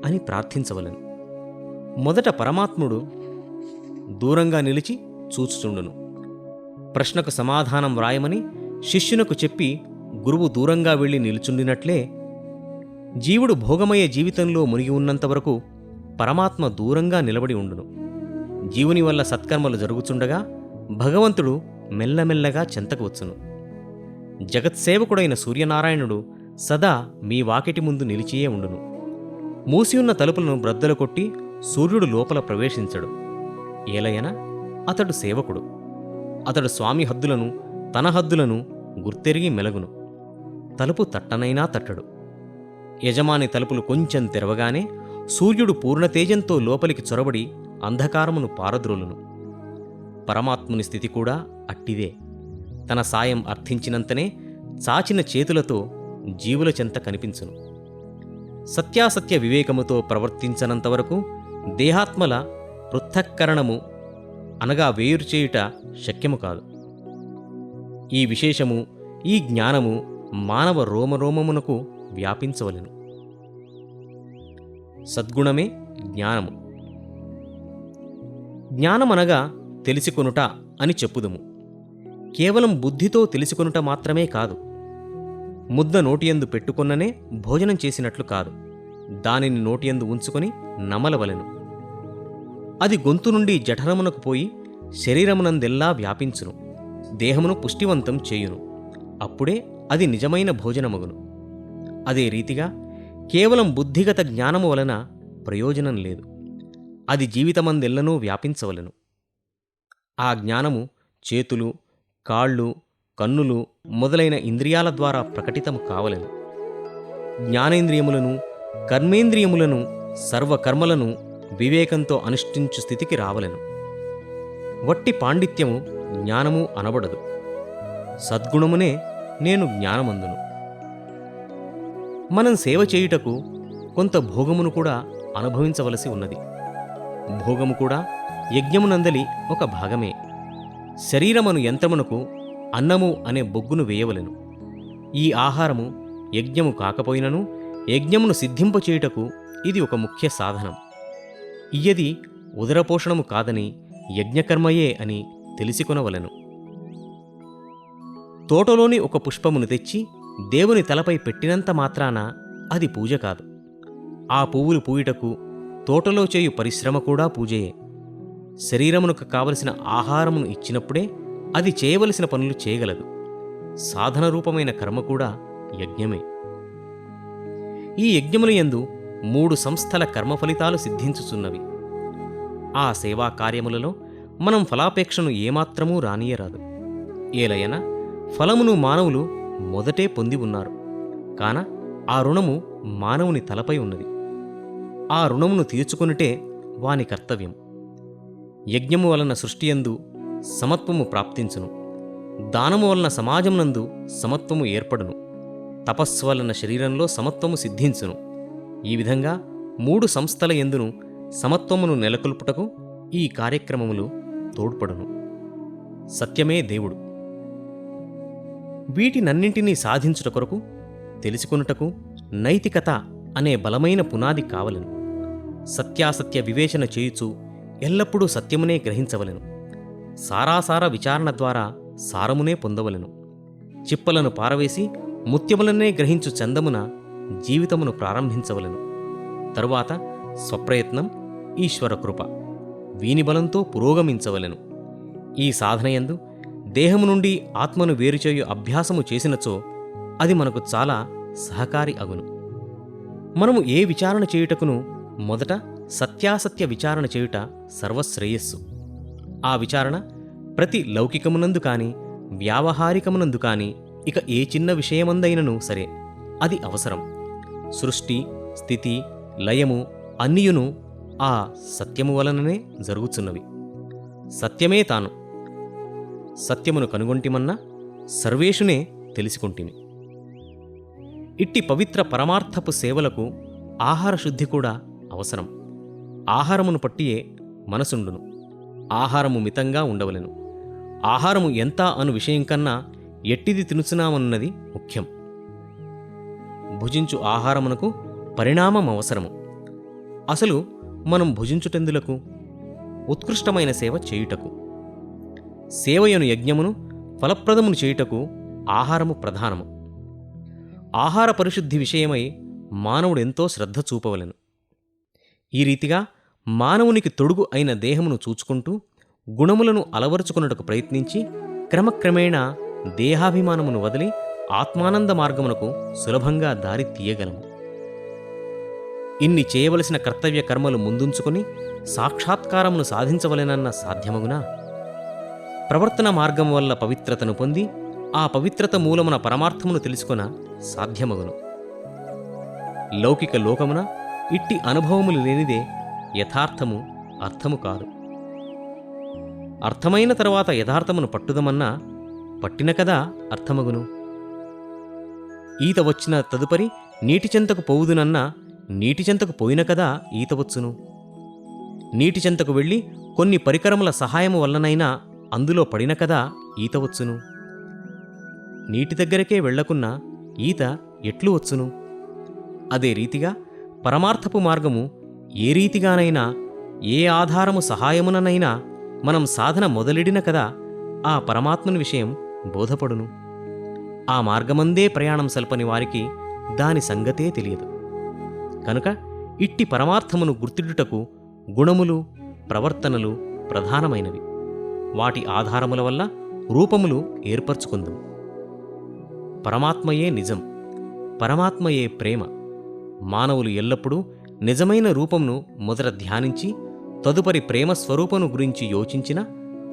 అని ప్రార్థించవలెను. మొదట పరమాత్ముడు దూరంగా నిలిచి చూచుచుండును. ప్రశ్నకు సమాధానం వ్రాయమని శిష్యునకు చెప్పి గురువు దూరంగా వెళ్లి నిలుచుండినట్లే జీవుడు భోగమయ జీవితంలో మునిగి ఉన్నంతవరకు పరమాత్మ దూరంగా నిలబడి ఉండును. జీవుని వల్ల సత్కర్మలు జరుగుచుండగా భగవంతుడు మెల్లమెల్లగా చెంతకు వచ్చును. జగత్సేవకుడైన సూర్యనారాయణుడు సదా మీ వాకిటి ముందు నిలిచియే ఉండును. మూసియున్న తలుపులను బ్రద్దలు కొట్టి సూర్యుడు లోపల ప్రవేశించడు. ఏలయన అతడు సేవకుడు. అతడు స్వామి హద్దులను, తన హద్దులను గుర్తెరిగి మెలగును. తలుపు తట్టనైనా తట్టడు. యజమాని తలుపులు కొంచెం తెరవగానే సూర్యుడు పూర్ణతేజంతో లోపలికి చొరబడి అంధకారమును పారద్రోలును. పరమాత్ముని స్థితి కూడా అట్టిదే. తన సాయం అర్థించినంతనే చాచిన చేతులతో జీవుల చెంత కనిపించును. సత్యాసత్య వివేకముతో ప్రవర్తించనంతవరకు దేహాత్మల పృథక్కరణము అనగా వేరుచేయుట శక్యము కాదు. ఈ విశేషము, ఈ జ్ఞానము మానవ రోమరోమమునకు వ్యాపించవలెను. సద్గుణమే జ్ఞానము. జ్ఞానమనగా తెలిసికొనుట అని చెప్పుదుము. కేవలం బుద్ధితో తెలిసికొనుట మాత్రమే కాదు. ముద్ద నోటియందు పెట్టుకొన్ననే భోజనం చేసినట్లు కాదు, దానిని నోటియందు ఉంచుకొని నమలవలెను. అది గొంతు నుండి జఠరమునకు పోయి శరీరమునందెల్లా వ్యాపించును, దేహమును పుష్టివంతం చేయును. అప్పుడే అది నిజమైన భోజనమగును. అదే రీతిగా కేవలం బుద్ధిగత జ్ఞానము వలన ప్రయోజనం లేదు. అది జీవితమందెల్లనూ వ్యాపించవలెను. ఆ జ్ఞానము చేతులు, కాళ్ళు, కన్నులు మొదలైన ఇంద్రియాల ద్వారా ప్రకటితము కావలెను. జ్ఞానేంద్రియములను, కర్మేంద్రియములను, సర్వకర్మలను వివేకంతో అనుష్ఠించు స్థితికి రావలెను. వట్టి పాండిత్యము జ్ఞానము అనబడదు. సద్గుణమునే నేను జ్ఞానమందును. మనం సేవ చేయుటకు కొంత భోగమును కూడా అనుభవించవలసి ఉన్నది. భోగము కూడా యజ్ఞమునందలి ఒక భాగమే. శరీరమను యంత్రమునకు అన్నము అనే బొగ్గును వేయవలెను. ఈ ఆహారము యజ్ఞము కాకపోయినను యజ్ఞమును సిద్ధింపచేయుటకు ఇది ఒక ముఖ్య సాధనం. ఇయ్యది ఉదరపోషణము కాదని యజ్ఞకర్మయే అని తెలిసికొనవలెను. తోటలోని ఒక పుష్పమును తెచ్చి దేవుని తలపై పెట్టినంత మాత్రాన అది పూజ కాదు. ఆ పువ్వులు పూయుటకు తోటలో చేయు పరిశ్రమ కూడా పూజయే. శరీరమునకు కావలసిన ఆహారమును ఇచ్చినప్పుడే అది చేయవలసిన పనులు చేయగలదు. సాధన రూపమైన కర్మ కూడా యజ్ఞమే. ఈ యజ్ఞముల యందు 3 సంస్థల కర్మఫలితాలు సిద్ధించుచున్నవి. ఆ సేవా కార్యములలో మనం ఫలాపేక్షను ఏమాత్రమూ రానియరాదు. ఏలయన ఫలమును మానవులు మొదటే పొంది ఉన్నారు, కాన ఆ రుణము మానవుని తలపై ఉన్నది. ఆ రుణమును తీర్చుకొనుటే వాని కర్తవ్యం. యజ్ఞము వలన సృష్టియందు సమత్వము ప్రాప్తించును. దానము వలన సమాజమునందు సమత్వము ఏర్పడును. తపస్సు వలన శరీరంలో సమత్వము సిద్ధించును. ఈ విధంగా 3 సంస్థల యందును సమత్వమును నెలకొల్పుటకు ఈ కార్యక్రమములు తోడ్పడును. సత్యమే దేవుడు. వీటినన్నింటినీ సాధించుట కొరకు తెలుసుకొనుటకు నైతికత అనే బలమైన పునాది కావలెను. సత్యాసత్య వివేచన చేయుచు ఎల్లప్పుడూ సత్యమునే గ్రహించవలెను. సారాసార విచారణ ద్వారా సారమునే పొందవలెను. చిప్పలను పారవేసి ముత్యములనే గ్రహించు చందమున జీవితమును ప్రారంభించవలెను. తరువాత స్వప్రయత్నం, ఈశ్వర కృప వీని బలంతో పురోగమించవలెను. ఈ సాధనయందు దేహము నుండి ఆత్మను వేరుచేయు అభ్యాసము చేసినచో అది మనకు చాలా సహకారి అగును. మనము ఏ విచారణ చేయుటకును మొదట సత్యాసత్య విచారణ చేయుట సర్వశ్రేయస్సు. ఆ విచారణ ప్రతి లౌకికమునందు కాని వ్యావహారికమునందు కాని ఇక ఏ చిన్న విషయమందైనను సరే అది అవసరం. సృష్టి, స్థితి, లయము అన్నియును ఆ సత్యము వలననే జరుగుచున్నవి. సత్యమే తాను. సత్యమును కనుగొంటిమన్నా సర్వేషునే తెలిసికొంటిమి. ఇట్టి పవిత్ర పరమార్థపు సేవలకు ఆహార శుద్ధి కూడా అవసరం. ఆహారమును పట్టియే మనసుండును. ఆహారము మితంగా ఉండవలెను. ఆహారము ఎంత అను విషయం కన్నా ఎట్టిది తినుచున్నామన్నది ముఖ్యం. భుజించు ఆహారమునకు పరిణామం అవసరము. అసలు మనం భుజించుటెందులకు? ఉత్కృష్టమైన సేవ చేయుటకు. సేవయను యజ్ఞమును ఫలప్రదమును చేయుటకు ఆహారము ప్రధానము. ఆహార పరిశుద్ధి విషయమై మానవుడెంతో శ్రద్ధ చూపవలెను. ఈ రీతిగా మానవునికి తొడుగు అయిన దేహమును చూచుకుంటూ గుణములను అలవరుచుకున్నటకు ప్రయత్నించి క్రమక్రమేణా దేహాభిమానమును వదిలి ఆత్మానంద మార్గమునకు సులభంగా దారి తీయగలము. ఇన్ని చేయవలసిన కర్తవ్య కర్మలు ముందుంచుకుని సాక్షాత్కారమును సాధించవలెనన్న సాధ్యమగునా? ప్రవర్తన మార్గం వల్ల పవిత్రతను పొంది ఆ పవిత్రత మూలమున పరమార్థమును తెలుసుకొన సాధ్యమగును. లౌకిక లోకమున ఇట్టి అనుభవములు లేనిదే యథార్థము అర్థము కాదు. అర్థమైన తరువాత యథార్థమును పట్టుదమన్నా పట్టిన కదా అర్థమగును. ఈత వచ్చిన తదుపరి నీటి చెంతకు పోవుదునన్నా నీటి చెంతకు పోయిన కదా ఈత వచ్చును. నీటి చెంతకు వెళ్ళి కొన్ని పరికరముల సహాయము వల్లనైనా అందులో పడిన కదా ఈత వచ్చును. నీటి దగ్గరకే వెళ్లకున్నా ఈత ఎట్లు వచ్చును? అదే రీతిగా పరమార్థపు మార్గము ఏ రీతిగానైనా ఏ ఆధారము సహాయముననైనా మనం సాధన మొదలెడిన కదా ఆ పరమాత్మని విషయం బోధపడును. ఆ మార్గమందే ప్రయాణం సల్పని వారికి దాని సంగతే తెలియదు. కనుక ఇట్టి పరమార్థమును గుర్తిడుటకు గుణములు, ప్రవర్తనలు ప్రధానమైనవి. వాటి ఆధారముల వల్ల రూపములు ఏర్పరచుకుందుము. పరమాత్మయే నిజం, పరమాత్మయే ప్రేమ. మానవులు ఎల్లప్పుడూ నిజమైన రూపమును మొదట ధ్యానించి తదుపరి ప్రేమ స్వరూపము గురించి యోచించిన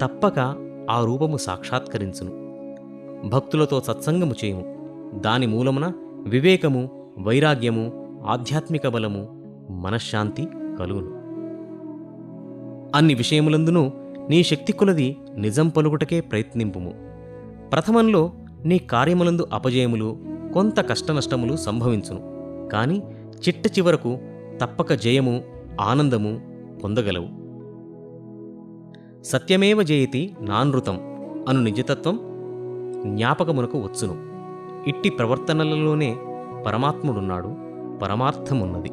తప్పక ఆ రూపము సాక్షాత్కరించును. భక్తులతో సత్సంగము చేయుము. దాని మూలమున వివేకము, వైరాగ్యము, ఆధ్యాత్మిక బలము, మనశ్శాంతి కలుగును. అన్ని విషయములందునూ నీ శక్తి కొలది నిజం పలుకుటకే ప్రయత్నింపుము. ప్రథమంలో నీ కార్యములందు అపజయములు, కొంత కష్టనష్టములు సంభవించును. కాని చిట్ట చివరకు తప్పక జయము, ఆనందము పొందగలవు. సత్యమేవ జయతి నానృతం అను నిజతత్వం జ్ఞాపకమునకు వచ్చును. ఇట్టి ప్రవర్తనలలోనే పరమాత్ముడున్నాడు, పరమార్థమున్నది.